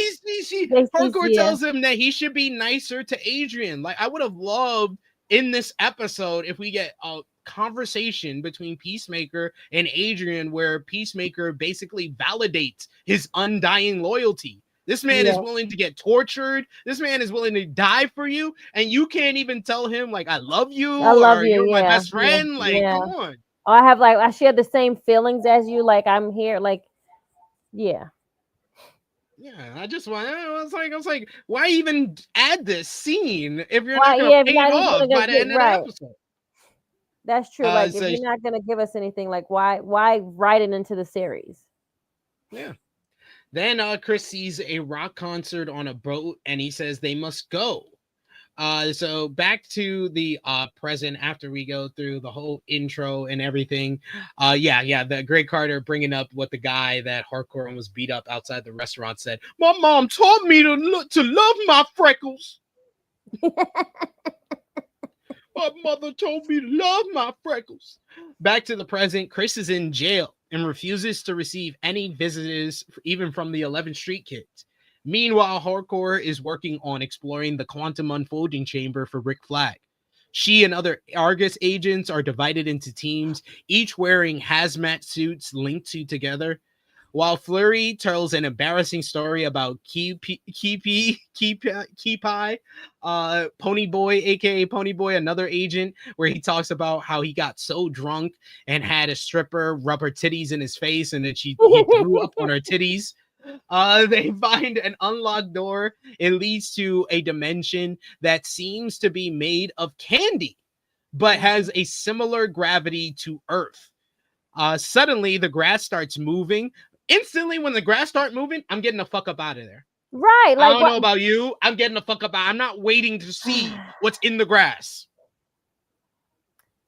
Hardcore tells him that he should be nicer to Adrian. Like, I would have loved in this episode if we get a conversation between Peacemaker and Adrian where Peacemaker basically validates his undying loyalty. This man is willing to get tortured. This man is willing to die for you, and you can't even tell him like I love you. You're my best friend. Come on. I share the same feelings as you. Like I'm here. Like, yeah. Yeah, I was like, why even add this scene if you're not going to pay it off by the end of the episode? That's true. Like, if you're not going to give us anything, like, why write it into the series? Yeah. Then Chris sees a rock concert on a boat, and he says they must go. So back to the present after we go through the whole intro and everything. The Greg Carter bringing up what the guy that Hardcore was beat up outside the restaurant said. My mom taught me to love my freckles. My mother told me to love my freckles. Back to the present. Chris is in jail and refuses to receive any visitors, even from the 11th Street kids. Meanwhile, Hardcore is working on exploring the quantum unfolding chamber for Rick Flag. She and other Argus agents are divided into teams, each wearing hazmat suits linked together. While Flurry tells an embarrassing story about Pony Boy, aka Pony Boy, another agent, where he talks about how he got so drunk and had a stripper rub her titties in his face, and then he threw up on her titties. They find an unlocked door. It leads to a dimension that seems to be made of candy, but has a similar gravity to Earth. Suddenly, the grass starts moving. Instantly, when the grass starts moving, I'm getting the fuck up out of there. Right. I Like don't what? know about you. I'm getting the fuck up. I'm not waiting to see what's in the grass.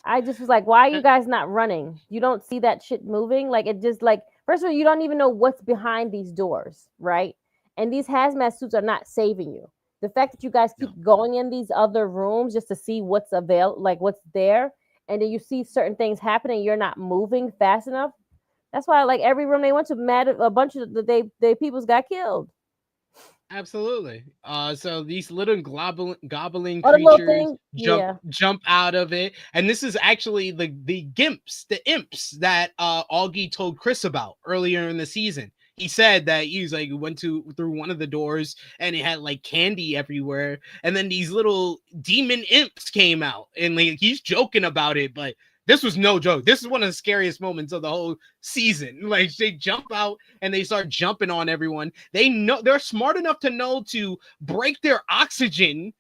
I just was like, why are you guys not running? You don't see that shit moving? Like it just like first of all, you don't even know what's behind these doors, right? And these hazmat suits are not saving you. The fact that you guys keep No. going in these other rooms just to see what's like what's there, and then you see certain things happening, you're not moving fast enough. That's why like every room they went to, mad a bunch of they peoples got killed. Absolutely. So these little gobbling Or the little creatures thing, yeah. jump out of it, and this is actually the imps that Augie told Chris about earlier in the season. He said that he's like went through one of the doors and it had like candy everywhere, and then these little demon imps came out, and like he's joking about it, but this was no joke. This is one of the scariest moments of the whole season. Like they jump out and they start jumping on everyone. They know they're smart enough to know to break their oxygen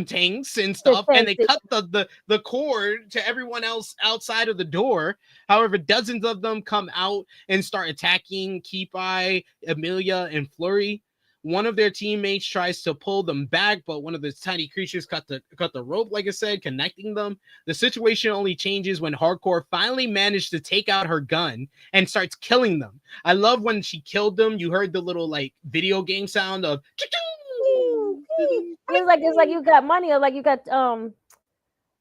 tanks and stuff, and they cut the cord to everyone else outside of the door. However, dozens of them come out and start attacking Keepi, Amelia, and Flurry. One of their teammates tries to pull them back, but one of the tiny creatures cut the rope, like I said, connecting them. The situation only changes when Hardcore finally managed to take out her gun and starts killing them. I love when she killed them. You heard the little like video game sound of It's like you got money, or like you got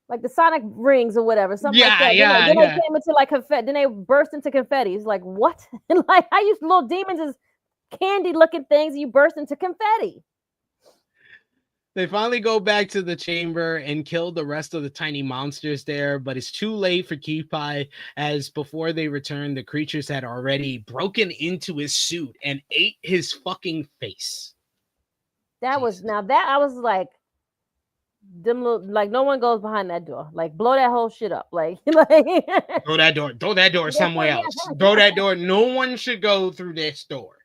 like the Sonic rings or whatever, something like that. Then they came into like confetti. Then they burst into confetti. It's like what? And like I used little demons as candy looking things. And you burst into confetti. They finally go back to the chamber and kill the rest of the tiny monsters there, but it's too late for Keepi, as before they return, the creatures had already broken into his suit and ate his fucking face. That was I was like, them little, like no one goes behind that door. Like blow that whole shit up. Like throw that door somewhere else. Throw that door. No one should go through this door.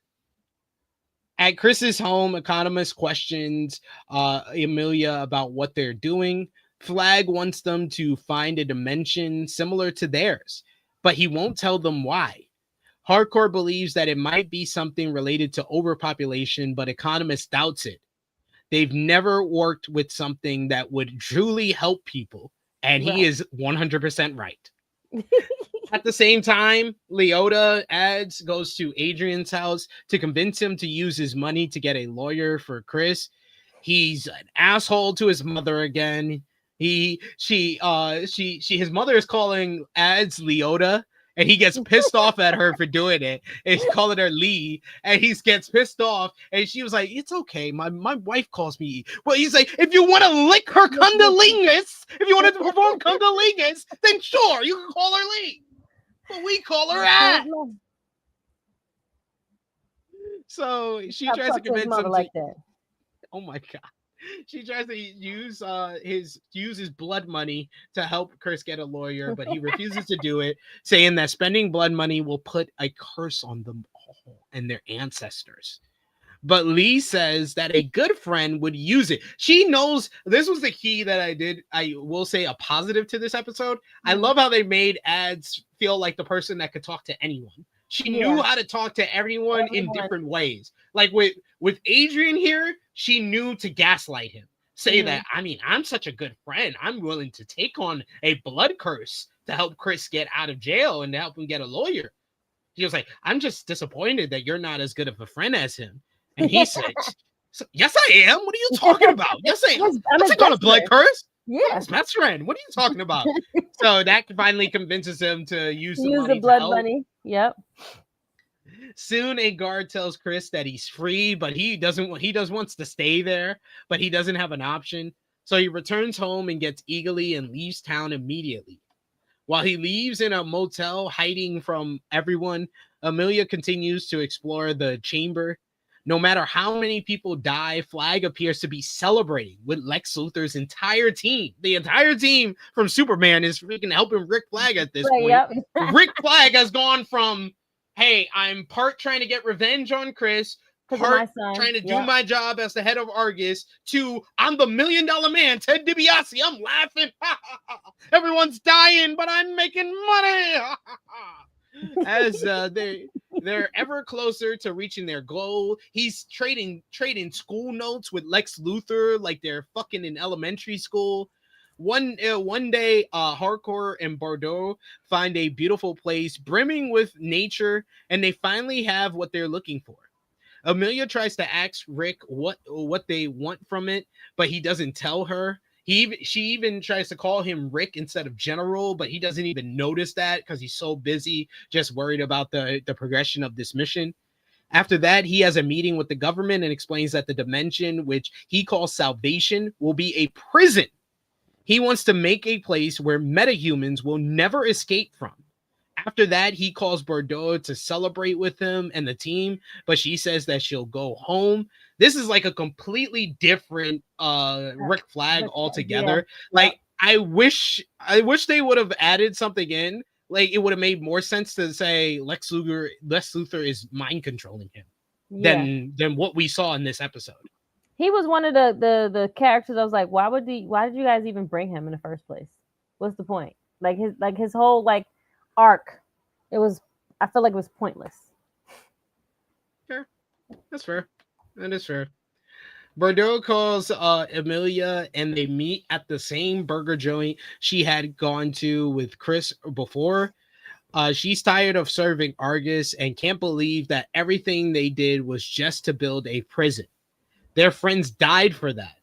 At Chris's home, Economist questions Amelia about what they're doing. Flag wants them to find a dimension similar to theirs, but he won't tell them why. Hardcore believes that it might be something related to overpopulation, but Economist doubts it. They've never worked with something that would truly help people, and he is 100% right. At the same time, Leota goes to Adrian's house to convince him to use his money to get a lawyer for Chris. He's an asshole to his mother again. His mother is calling Ads Leota, and he gets pissed off at her for doing it. And he's calling her Lee, and he gets pissed off. And she was like, "It's okay. My wife calls me." Well, he's like, "If you want to lick her cunnilingus, if you want to perform cunnilingus, then sure, you can call her Lee. But we call her Ad." So she tries to convince him like that. Oh my god. She tries to use his blood money to help Chris get a lawyer, but he refuses to do it, saying that spending blood money will put a curse on them all and their ancestors. But Lee says that a good friend would use it. She knows this was the key that I will say a positive to this episode. I love how they made Ads feel like the person that could talk to anyone. She knew how to talk to everyone in different ways. Like with Adrian here, she knew to gaslight him. Say that, I mean, I'm such a good friend. I'm willing to take on a blood curse to help Chris get out of jail and to help him get a lawyer. She was like, I'm just disappointed that you're not as good of a friend as him. And he said, yes, I am. What are you talking about? Yes, I am. I'm taking on a blood curse. Yeah, best friend. What are you talking about? So that finally convinces him to use the blood money. Yep. Soon a guard tells Chris that he's free, but he wants to stay there, but he doesn't have an option. So he returns home and gets eagerly and leaves town immediately. While he leaves in a motel hiding from everyone, Amelia continues to explore the chamber. No matter how many people die, Flag appears to be celebrating with Lex Luthor's entire team. The entire team from Superman is freaking helping Rick Flag at this point. Yep. Rick Flag has gone from, hey, I'm part trying to get revenge on Chris, part trying to do my job as the head of Argus, to I'm the $1 million man, Ted DiBiase. I'm laughing. Everyone's dying, but I'm making money. as they're ever closer to reaching their goal. He's trading school notes with Lex Luthor like they're fucking in elementary school. One day, Hardcore and Bordeaux find a beautiful place brimming with nature, and they finally have what they're looking for. Amelia tries to ask Rick what they want from it, but he doesn't tell her. She even tries to call him Rick instead of General, but he doesn't even notice that because he's so busy just worried about the progression of this mission. After that, he has a meeting with the government and explains that the dimension, which he calls salvation, will be a prison. He wants to make a place where metahumans will never escape from. After that, he calls Bordeaux to celebrate with him and the team, but she says that she'll go home. This is like a completely different Rick Flag altogether. Yeah. Like I wish they would have added something in. Like it would have made more sense to say Lex Luthor is mind controlling him than what we saw in this episode. He was one of the characters I was like, why did you guys even bring him in the first place? What's the point? Like his whole like arc, I feel like it was pointless. Fair. That's fair. That is fair. Bordeaux calls Amelia and they meet at the same burger joint she had gone to with Chris before. She's tired of serving Argus and can't believe that everything they did was just to build a prison. Their friends died for that.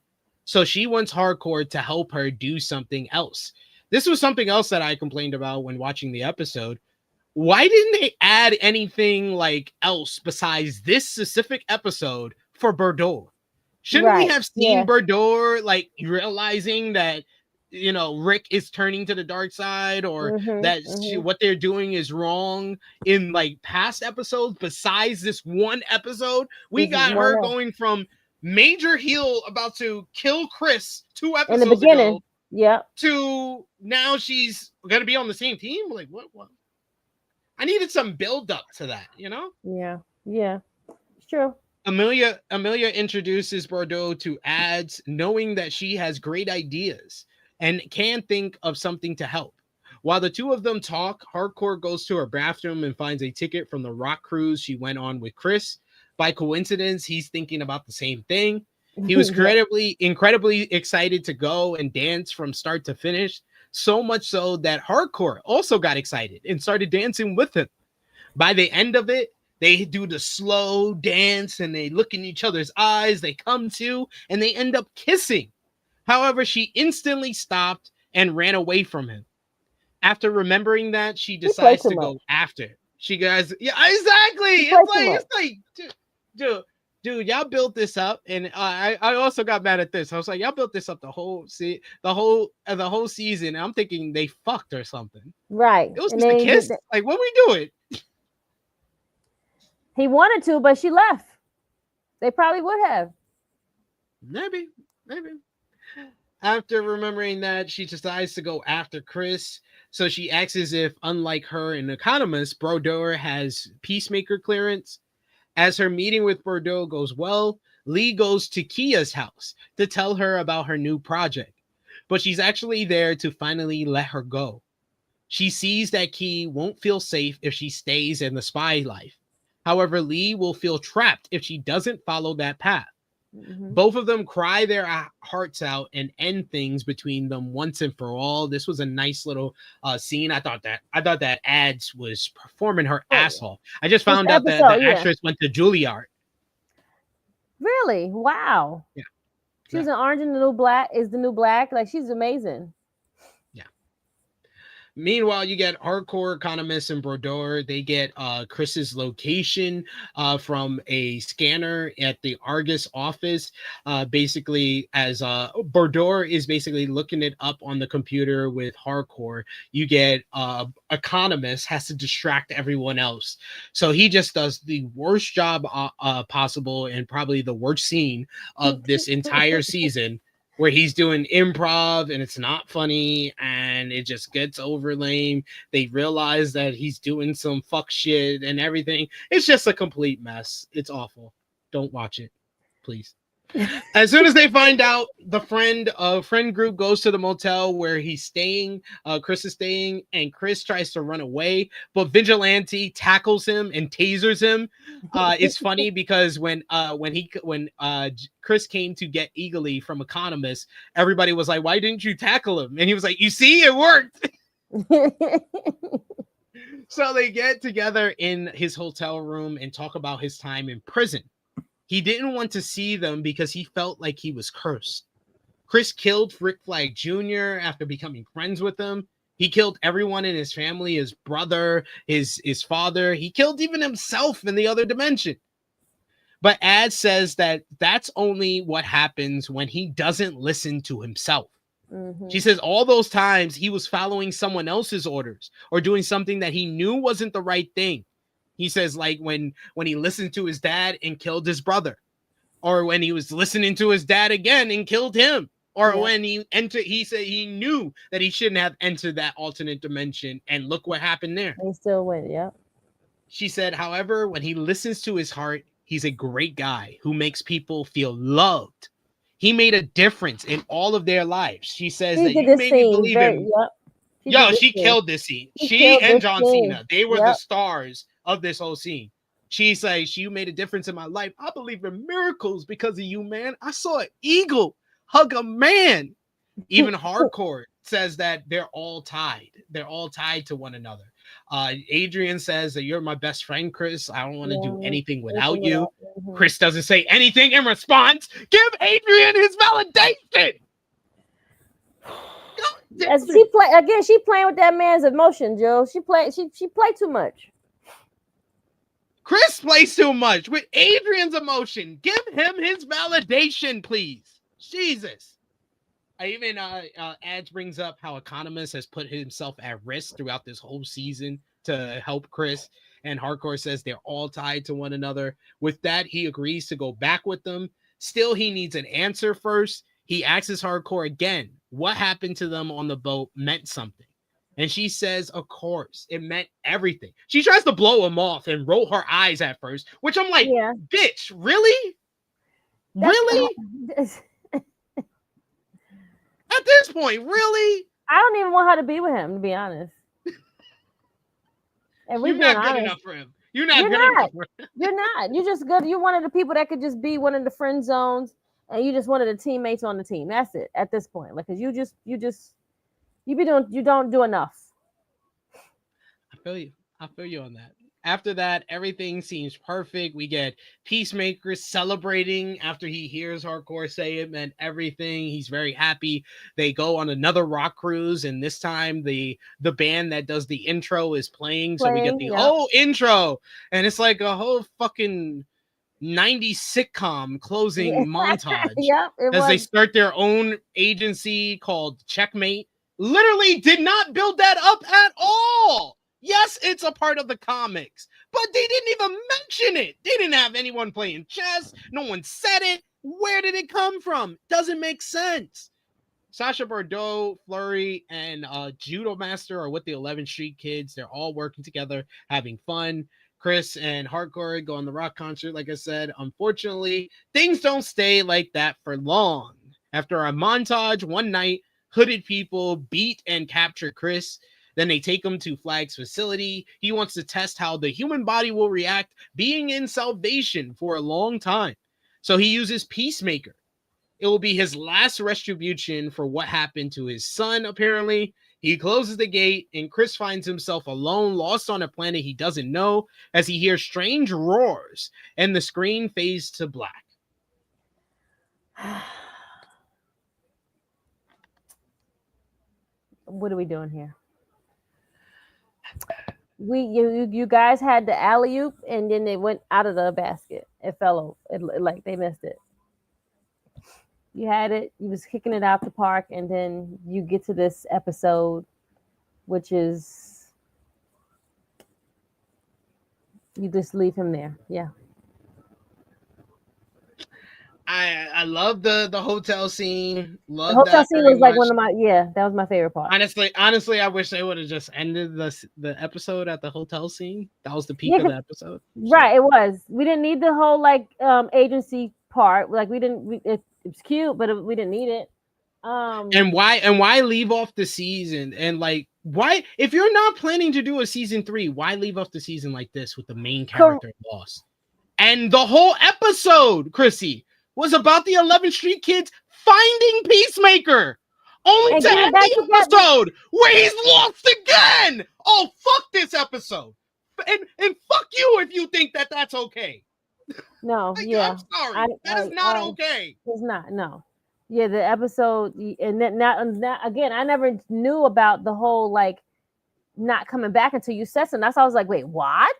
So she wants Hardcore to help her do something else. This was something else that I complained about when watching the episode. Why didn't they add anything like else besides this specific episode for Bordeaux? Shouldn't we have seen Bordeaux like realizing that, you know, Rick is turning to the dark side or what they're doing is wrong in like past episodes besides this one episode? We got her going from major heel about to kill Chris 2 episodes in the beginning ago, to now she's gonna be on the same team. Like what? I needed some build up to that, you know? Yeah, it's true. Amelia introduces Bordeaux to ads, knowing that she has great ideas and can think of something to help. While the two of them talk, Hardcore goes to her bathroom and finds a ticket from the rock cruise she went on with Chris. By coincidence, he's thinking about the same thing. He was incredibly excited to go and dance from start to finish, so much so that Hardcore also got excited and started dancing with him. By the end of it, they do the slow dance and they look in each other's eyes, they come to, and they end up kissing. However, she instantly stopped and ran away from him. After remembering that, she decides to go after. She goes, yeah, exactly. It's like, dude, y'all built this up, and I also got mad at this. I was like, y'all built this up the whole season. I'm thinking they fucked or something. Right. It was just a kiss. Like, what we doing? He wanted to, but she left. They probably would have. Maybe. After remembering that, she decides to go after Chris. So she acts as if, unlike her, an economist, Bordeaux has Peacemaker clearance. As her meeting with Bordeaux goes well, Lee goes to Kia's house to tell her about her new project. But she's actually there to finally let her go. She sees that Kia won't feel safe if she stays in the spy life. However, Lee will feel trapped if she doesn't follow that path. Both of them cry their hearts out and end things between them once and for all. This was a nice little scene. I thought that Ads was performing her asshole. I just found out that the actress went to Juilliard. Really? Wow. Yeah. She's an Orange and the New Black. Is the New Black? Like, she's amazing. Meanwhile, you get Hardcore, Economist, and Bordeaux. They get Chris's location from a scanner at the Argus office. Basically, as Bordeaux is basically looking it up on the computer with Hardcore, you get Economist has to distract everyone else. So he just does the worst job possible and probably the worst scene of this entire season, where he's doing improv and it's not funny and it just gets over lame. They realize that he's doing some fuck shit and everything. It's just a complete mess. It's awful. Don't watch it, please. As soon as they find out, the friend group goes to the motel where he's staying. Chris is staying, and Chris tries to run away, but Vigilante tackles him and tasers him. It's funny because when Chris came to get Eagly from Economist, everybody was like, "Why didn't you tackle him?" And he was like, "You see, it worked." So they get together in his hotel room and talk about his time in prison. He didn't want to see them because he felt like he was cursed. Chris killed Rick Flag Jr. after becoming friends with him. He killed everyone in his family, his brother, his father. He killed even himself in the other dimension. But Ad says that that's only what happens when he doesn't listen to himself. Mm-hmm. She says all those times he was following someone else's orders or doing something that he knew wasn't the right thing. He says, like when he listened to his dad and killed his brother, or when he was listening to his dad again and killed him, or when he said he knew that he shouldn't have entered that alternate dimension, and look what happened there. He still went, yeah. She said, however, when he listens to his heart, he's a great guy who makes people feel loved. He made a difference in all of their lives. She says that you made me believe him. She killed this scene. She and John Cena, they were the stars of this whole scene. She says, you made a difference in my life. I believe in miracles because of you, man. I saw an eagle hug a man. Even Hardcore says that they're all tied. They're all tied to one another. Adrian says that you're my best friend, Chris. I don't want to do anything without you. Mm-hmm. Chris doesn't say anything in response. Give Adrian his validation. As she playing with that man's emotion, Joe. She played too much. Chris plays too much with Adrian's emotion. Give him his validation, please. Jesus. Ads brings up how Economist has put himself at risk throughout this whole season to help Chris. And Hardcore says they're all tied to one another. With that, he agrees to go back with them. Still, he needs an answer first. He asks Hardcore again, what happened to them on the boat meant something. And she says, of course, it meant everything. She tries to blow him off and roll her eyes at first, which I'm like, bitch, really? Really? At this point, really? I don't even want her to be with him, to be honest. And You're not good enough for him. You're not good enough for him. You're not. You're just good. You're one of the people that could just be one of the friend zones, and you just one of the teammates on the team. That's it at this point. Like, cause you don't do enough. I feel you on that. After that, everything seems perfect. We get Peacemaker celebrating after he hears Hardcore say it meant everything. He's very happy. They go on another rock cruise, and this time the band that does the intro is playing. So we get the whole intro, and it's like a whole fucking 90s sitcom closing montage. As they start their own agency called Checkmate. Literally did not build that up at all. Yes, it's a part of the comics, but they didn't even mention it. They didn't have anyone playing chess. No one said it. Where did it come from? Doesn't make sense. Sasha Bordeaux, Flurry, and Judo Master are with the 11th Street Kids. They're all working together, having fun. Chris and Hardcore go on the rock concert, like I said. Unfortunately, things don't stay like that for long. After a montage, one night, hooded people beat and capture Chris. Then they take him to Flag's facility. He wants to test how the human body will react being in salvation for a long time. So he uses Peacemaker. It will be his last retribution for what happened to his son, apparently. He closes the gate, and Chris finds himself alone, lost on a planet he doesn't know, as he hears strange roars, and the screen fades to black. What are we doing here? You guys had the alley-oop, and then it went out of the basket. It fell over. Like they missed it. You had it. You was kicking it out the park, and then you get to this episode, which is you just leave him there. Yeah. I love the hotel scene. The hotel scene was like one of my that was my favorite part. Honestly, I wish they would have just ended the episode at the hotel scene. That was the peak of the episode. Right, it was. We didn't need the whole agency part. Like it's cute, but we didn't need it. And why leave off the season? And like, why, if you're not planning to do a season 3, why leave off the season like this with the main character lost? And the whole episode, Krssi, was about the 11th Street kids finding Peacemaker, only to end the episode where he's lost again. Oh, fuck this episode, and fuck you if you think that that's okay. No, like, yeah, I'm sorry, that is not okay. It's not. No, yeah, the episode, and then not again. I never knew about the whole like not coming back until you said something. That's why I was like, wait, what?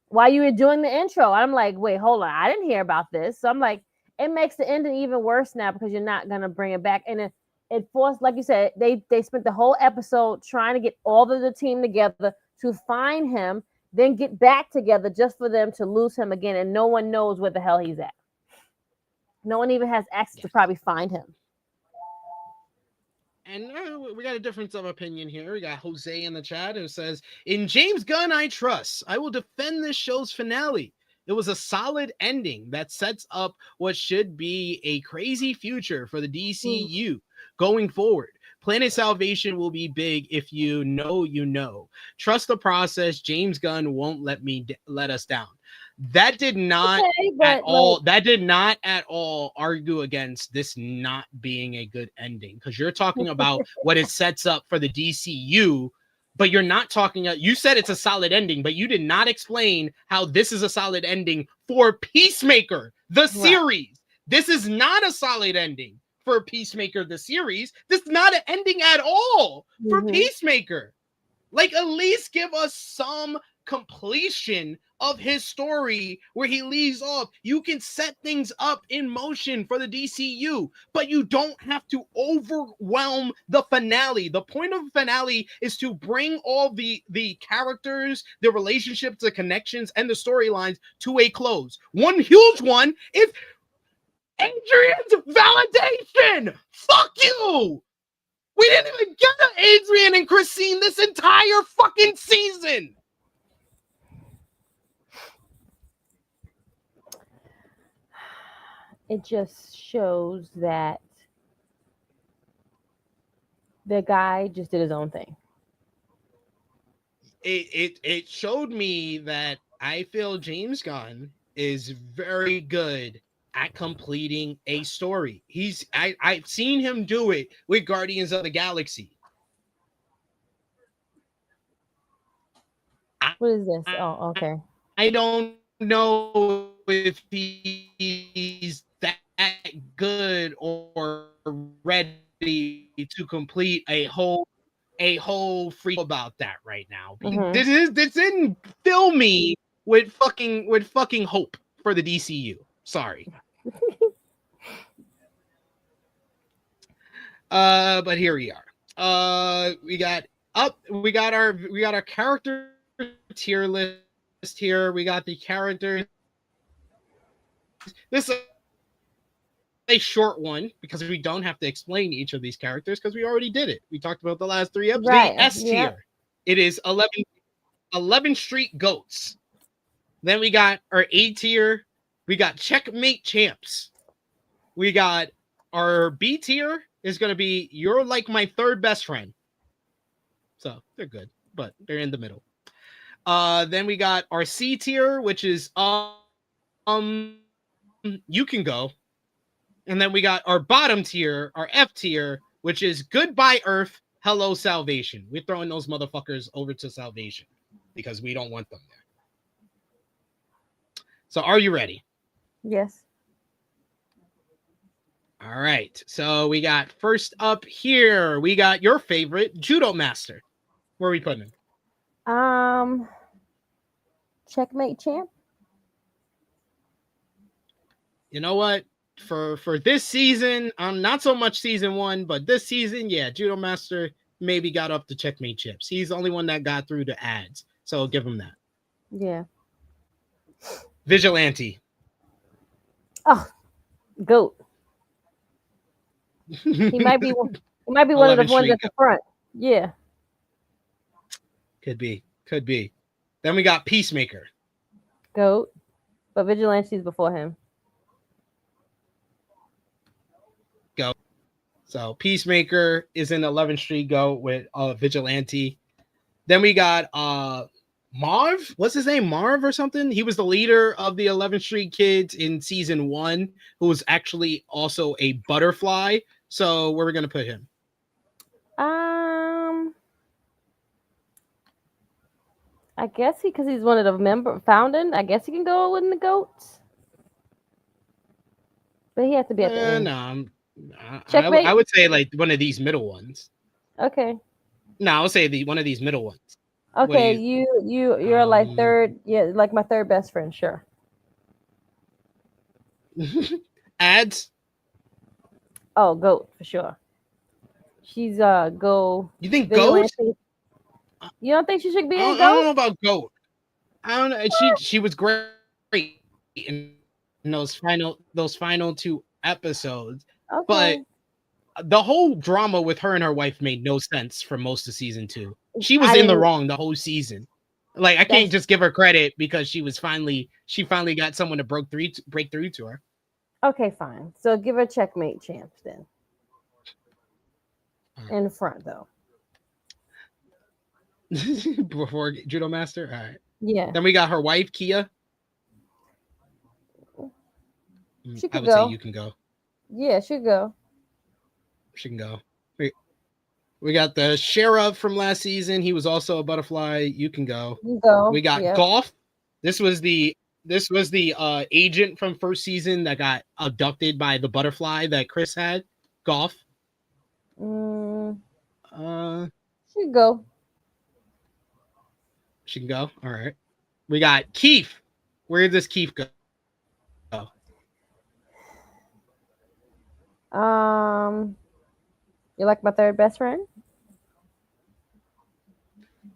While you were doing the intro, I'm like, wait, hold on, I didn't hear about this. So I'm like, it makes the ending even worse now because you're not gonna bring it back, and it forced, like you said, they spent the whole episode trying to get all of the team together to find him, then get back together just for them to lose him again, and no one knows where the hell he's at. No one even has access to probably find him. And we got a difference of opinion here. We got Jose in the chat who says, in James Gunn, I trust. I will defend this show's finale. It was a solid ending that sets up what should be a crazy future for the DCU going forward. Planet Salvation will be big. If you know, you know. Trust the process. James Gunn won't let us down. That did not That did not at all argue against this not being a good ending, because you're talking about what it sets up for the DCU, but you're not talking. You said it's a solid ending, but you did not explain how this is a solid ending for Peacemaker, the series. This is not a solid ending for Peacemaker, the series. This is not an ending at all for Peacemaker. Like, at least give us some completion of his story where he leaves off. You can set things up in motion for the DCU, but you don't have to overwhelm the finale. The point of the finale is to bring all the characters, the relationships, the connections, and the storylines to a close. One huge one is Adrian's validation. Fuck you. We didn't even get Adrian and Christine this entire fucking season. It just shows that the guy just did his own thing. It showed me that I feel James Gunn is very good at completing a story. I've seen him do it with Guardians of the Galaxy. What is this? Oh, okay. I don't know if he's that good or ready to complete a whole freak about that right now. This didn't fill me with fucking hope for the DCU. Sorry. But here we are. We got our character tier list here. We got the characters. This is a short one because we don't have to explain each of these characters because we already did it. We talked about the last 3 episodes. Right. The S tier. It is 11 Street Goats. Then we got our A tier. We got Checkmate Champs. We got our B tier is going to be You're Like My Third Best Friend. So they're good, but they're in the middle. Then we got our C tier, which is You Can Go. And then we got our bottom tier, our F tier, which is Goodbye Earth, Hello Salvation. We're throwing those motherfuckers over to Salvation because we don't want them there. So are you ready? Yes. All right. So we got first up here, we got your favorite Judo Master. Where are we putting him? Checkmate Champ. You know what? For this season, not so much season 1, but this season, yeah, Judo Master maybe got up to Checkmate Chips. He's the only one that got through the ads, so I'll give him that. Yeah. Vigilante. Oh, GOAT. He might be one of the ones at the front. Yeah. Could be. Then we got Peacemaker. GOAT. But Vigilante's before him. Go. So Peacemaker is in 11th Street Go with Vigilante. Then we got Marv. What's his name? Marv or something? He was the leader of the 11th Street Kids in season 1, who was actually also a butterfly. So where are we going to put him? I guess because he's one of the founding, I guess he can go with the goats. But he has to be at the end. No, Checkmate? I would say like one of these middle ones. Okay. No, I would say one of these middle ones. Okay, you're like third, like my third best friend, sure. Ads? Oh, goat for sure. She's go. You think goat? You don't think she should be in goat? I don't know about goat. I don't know. She was great in those final 2 episodes. Okay. But the whole drama with her and her wife made no sense for most of season 2. She was in the wrong the whole season. Like I can't just give her credit because she finally got someone to break through to her. Okay, fine. So give her checkmate champs then. In the front though. Before Judo Master? All right. Yeah. Then we got her wife, Kia. She could say you can go. Yeah, she go. She can go. We got the sheriff from last season. He was also a butterfly. You can go. You go. We got Golf. This was the agent from first season that got abducted by the butterfly that Chris had. Golf. She go. She can go. All right. We got Keith. Where does Keith go? You like my third best friend?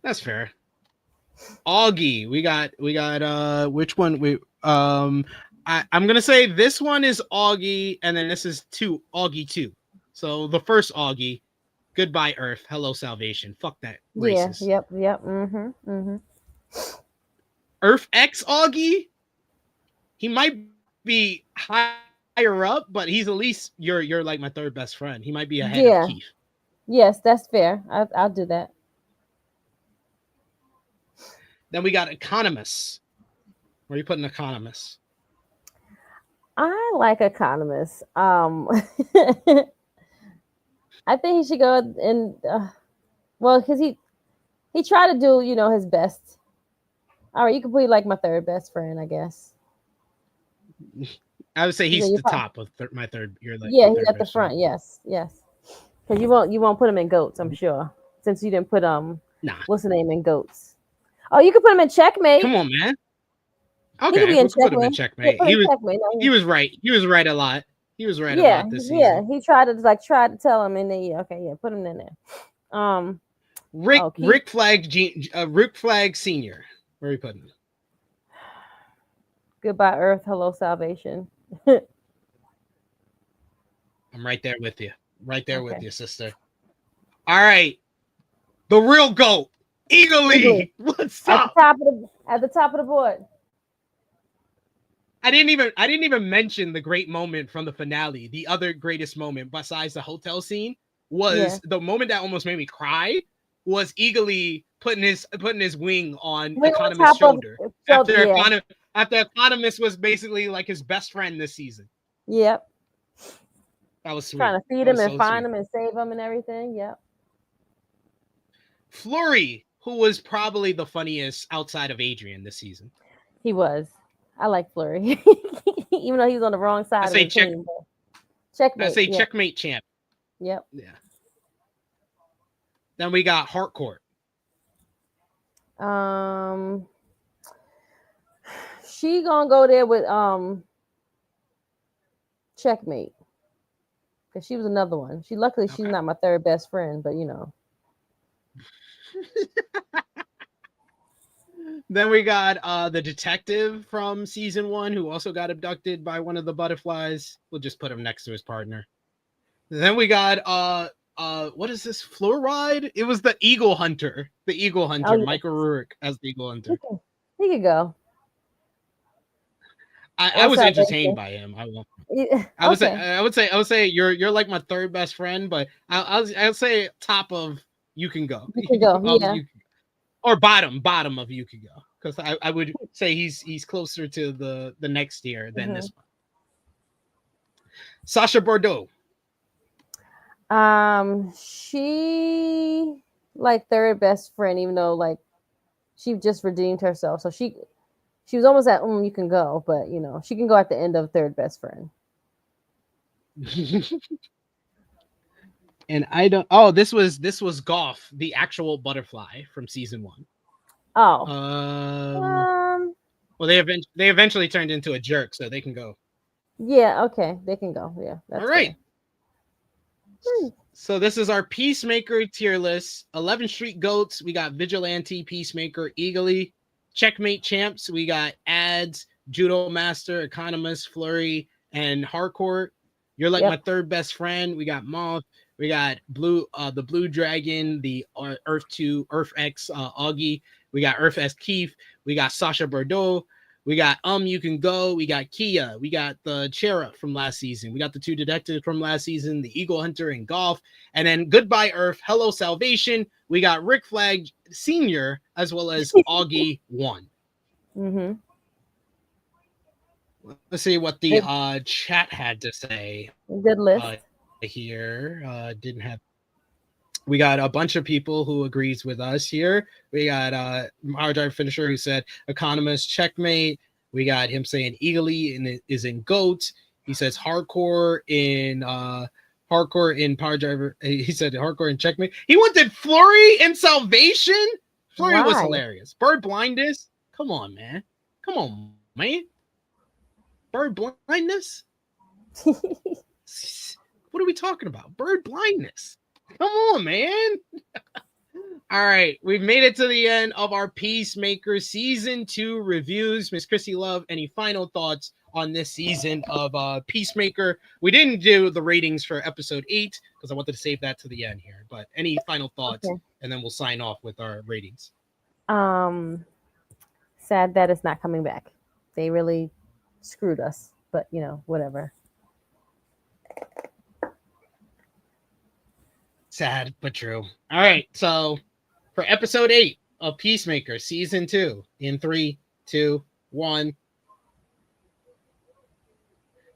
That's fair. Augie. We got which one? I'm gonna say this one is Augie, and then this is Augie 2. So the first Augie, goodbye Earth, hello salvation. Fuck that. Racist. Yeah, yep. Mm-hmm. Earth X Augie, he might be higher up, but he's at least you're like my third best friend. He might be ahead of Keith. Yes, that's fair. I'll do that. Then we got Economist. Where are you putting Economist? I like Economist. I think he should go and because he tried to do his best. All right, you can put like my third best friend, I guess. I would say he's the top of my third. You're like he's at the front. Friend. Yes. Because you won't put him in goats, I'm sure, since you didn't put what's the name in goats. Oh, you can put him in Checkmate. Come on, man. Okay, we can put him in Checkmate. He was right. He was right a lot. He was right a lot this season. Yeah, he tried to tell him, and then put him in there. Rick Flag Senior. Where are you putting him? Goodbye, Earth. Hello, salvation. I'm right there with you. Right there with you, sister. All right. The real GOAT. Eagerly. What's up? At the top of the board. I didn't even mention the great moment from the finale. The other greatest moment besides the hotel scene was the moment that almost made me cry was Eagerly putting his wing on Economist's shoulder. After Economist was basically like his best friend this season. Yep. That was sweet. Trying to feed him and find him and save him and everything. Yep. Flurry, who was probably the funniest outside of Adrian this season. He was. I like Flurry. Even though he's on the wrong side of the team. Checkmate. I say Checkmate champ. Yep. Yeah. Then we got Harcourt. She gonna go there with Checkmate. Because she was another one. Luckily she's not my third best friend, but Then we got the detective from season 1 who also got abducted by one of the butterflies. We'll just put him next to his partner. Then we got what is this? Fluoride? It was the Eagle Hunter. The Eagle Hunter. Michael Rourke as the Eagle Hunter. He could go. I was entertained by him. I won't. Yeah, I would okay. say I would say you're like my third best friend, but I'll say top of you can go. You can go. Of Yeah. you, or bottom of you can go, because I would say he's closer to the next tier than this one. Sasha Bordeaux. She like third best friend, even though like she just redeemed herself, so she was almost at you can go, but you know she can go at the end of third best friend. And I don't. Oh, this was Golf, the actual butterfly from season 1. Oh. Well, they eventually turned into a jerk, so they can go. Yeah. Okay, they can go. Yeah. That's all right. Fair. So this is our Peacemaker tier list. 11th Street Goats. We got Vigilante, Peacemaker, Eagly. Checkmate Champs. We got Ads, Judo Master, Economist, Flurry, and Hardcore. You're like my third best friend. We got Moth. We got the Blue Dragon, the Earth 2, Earth X, Augie. We got Earth S Keith. We got Sasha Bordeaux. We got You Can Go. We got Kia. We got the Cherub from last season. We got the 2 detectives from last season, the Eagle Hunter and Golf. And then Goodbye Earth, Hello Salvation. We got Rick Flag Sr. as well as Augie 1. Mm-hmm. Let's see what the chat had to say. Good list. Here didn't have. We got a bunch of people who agrees with us here. We got Hard Drive Finisher who said Economist, Checkmate. We got him saying Eagly and is in Goat. He says Hardcore in Power Driver. He said Hardcore in Checkmate. He wanted Flurry and Salvation. Flurry was hilarious. Bird Blindness. Come on, man. Bird blindness? What are we talking about? Bird blindness. Come on, man. All right. We've made it to the end of our Peacemaker Season 2 reviews. Miss Krssi Love, any final thoughts on this season of Peacemaker? We didn't do the ratings for episode 8 because I wanted to save that to the end here. But any final thoughts? Okay. And then we'll sign off with our ratings. Sad that it's not coming back. They really screwed us, but you know, whatever. Sad but true. All right, so for episode 8 of Peacemaker season 2, in 3, 2, 1.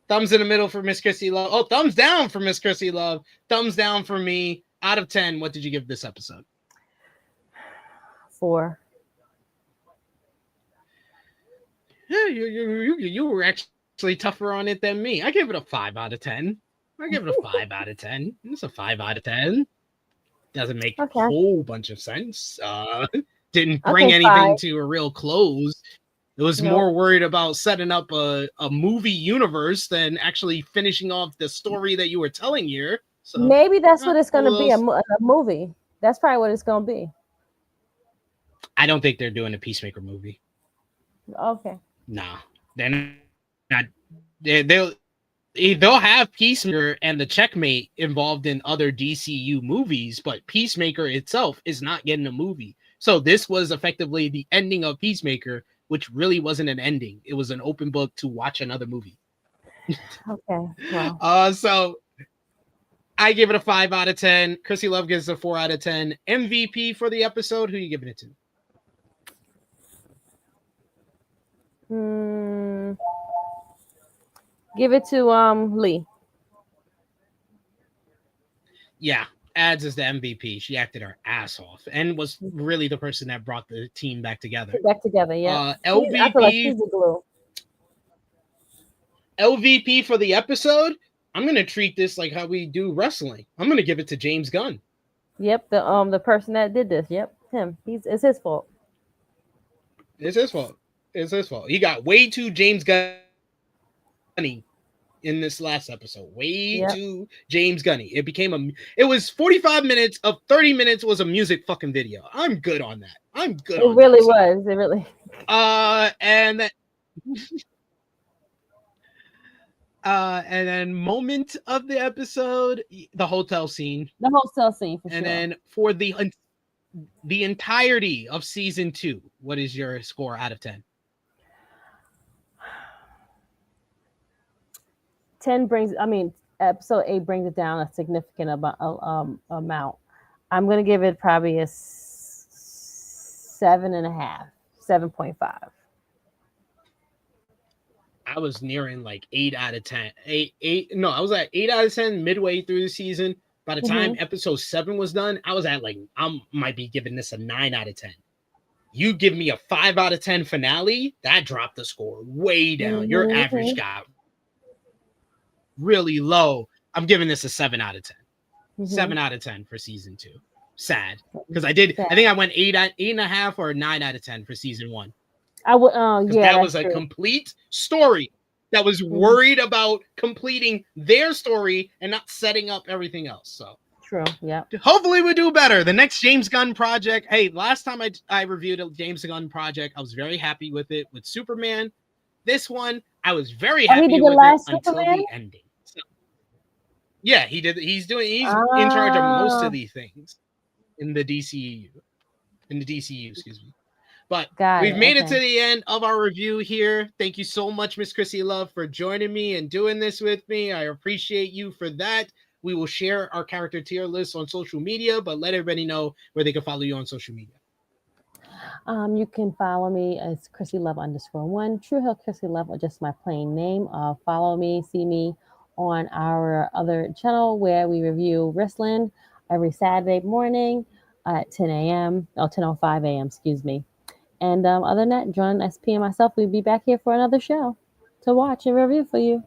Thumbs in the middle for Miss Krssi Love. Oh, thumbs down for Miss Krssi Love. Thumbs down for me. Out of 10, what did you give this episode? 4. Yeah, you were actually tougher on it than me. I gave it a 5 out of 10. I give it a 5 out of 10. It's a 5 out of 10. Doesn't make a whole bunch of sense. Didn't bring anything to a real close. It was more worried about setting up a movie universe than actually finishing off the story that you were telling here. So maybe that's what it's going to be, a movie. That's probably what it's going to be. I don't think they're doing a Peacemaker movie. Okay. Nah, they're not. They'll have Peacemaker and the Checkmate involved in other DCU movies, but Peacemaker itself is not getting a movie. So this was effectively the ending of Peacemaker, which really wasn't an ending. It was an open book to watch another movie. Okay. Wow. So I give it a 5 out of 10. Krssi Love gives a 4 out of 10. MVP for the episode, who are you giving it to? Give it to Lee. Yeah, Ads is the MVP. She acted her ass off and was really the person that brought the team back together. Yeah. LVP. I feel like she's the glue. LVP for the episode. I'm gonna treat this like how we do wrestling. I'm gonna give it to James Gunn. Yep, the person that did this. Yep, him. It's his fault. It's his fault. It's his fault. He got way too James Gunny in this last episode. Way too James Gunny. It was 45 minutes of 30 minutes was a music fucking video. I'm good on that. It really was. It really. And that. And then moment of the episode, the hotel scene. The hotel scene, for sure. And then for the entirety of season 2, what is your score out of 10? episode 8 brings it down a significant amount. I'm gonna give it probably a 7.5, 7.5. I was nearing like 8 out of 10. No, I was at 8 out of 10 midway through the season. By the time episode 7 was done, I was at like, I might be giving this a 9 out of 10. You give me a 5 out of 10 finale, that dropped the score way down. Your average got really low. I'm giving this a 7 out of 10. 7 out of 10 for season 2. Sad. Because I think I went 8.5 or 9 out of 10 for season 1. That was a complete story that was worried about completing their story and not setting up everything else. So true, yeah. Hopefully we do better. The next James Gunn project. Hey, last time I reviewed a James Gunn project, I was very happy with it with Superman. This one, I was very happy with it until the ending. So, yeah, he did. He's in charge of most of these things in the DCU. Excuse me. But we've made it to the end of our review here. Thank you so much, Miss Krssi Love, for joining me and doing this with me. I appreciate you for that. We will share our character tier list on social media, but let everybody know where they can follow you on social media. You can follow me as Krssi Love _1, True Hill Krssi Love, or just my plain name. Follow me, see me on our other channel where we review wrestling every Saturday morning at 10 a.m. or 10:05 a.m. Excuse me. And other than that, John, SP, and myself, we'll be back here for another show to watch and review for you.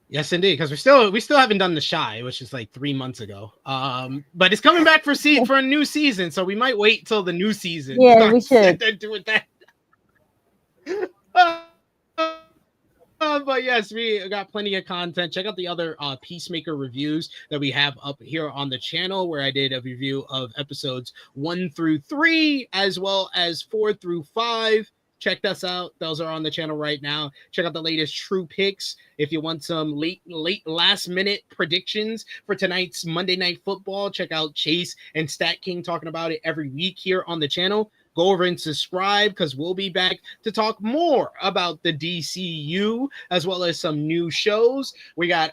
Yes, indeed, because we still haven't done The Shy, which is like 3 months ago. But it's coming back for a new season, so we might wait till the new season. Yeah, we should. Doing that. But yes, we got plenty of content. Check out the other Peacemaker reviews that we have up here on the channel, where I did a review of episodes 1 through 3, as well as 4 through 5. Check us out. Those are on the channel right now. Check out the latest True Picks. If you want some late last minute predictions for tonight's Monday Night Football, check out Chase and Stat King talking about it every week here on the channel. Go over and subscribe, because we'll be back to talk more about the DCU as well as some new shows. We're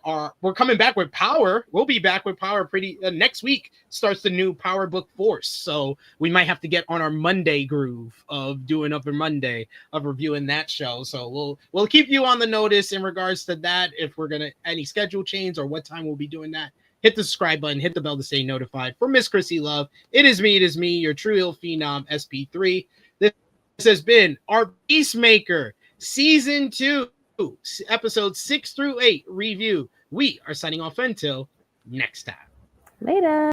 coming back with Power. We'll be back with Power next week. Starts the new Power Book Force, so we might have to get on our Monday groove of doing Upper Monday of reviewing that show. So we'll keep you on the notice in regards to that, if we're gonna any schedule change or what time we'll be doing that. Hit the subscribe button, hit the bell to stay notified. For Miss Krssi Love, it is me, your True Hill Phenom, SP3. This has been our Peacemaker Season 2, Episodes 6 through 8 review. We are signing off until next time. Later.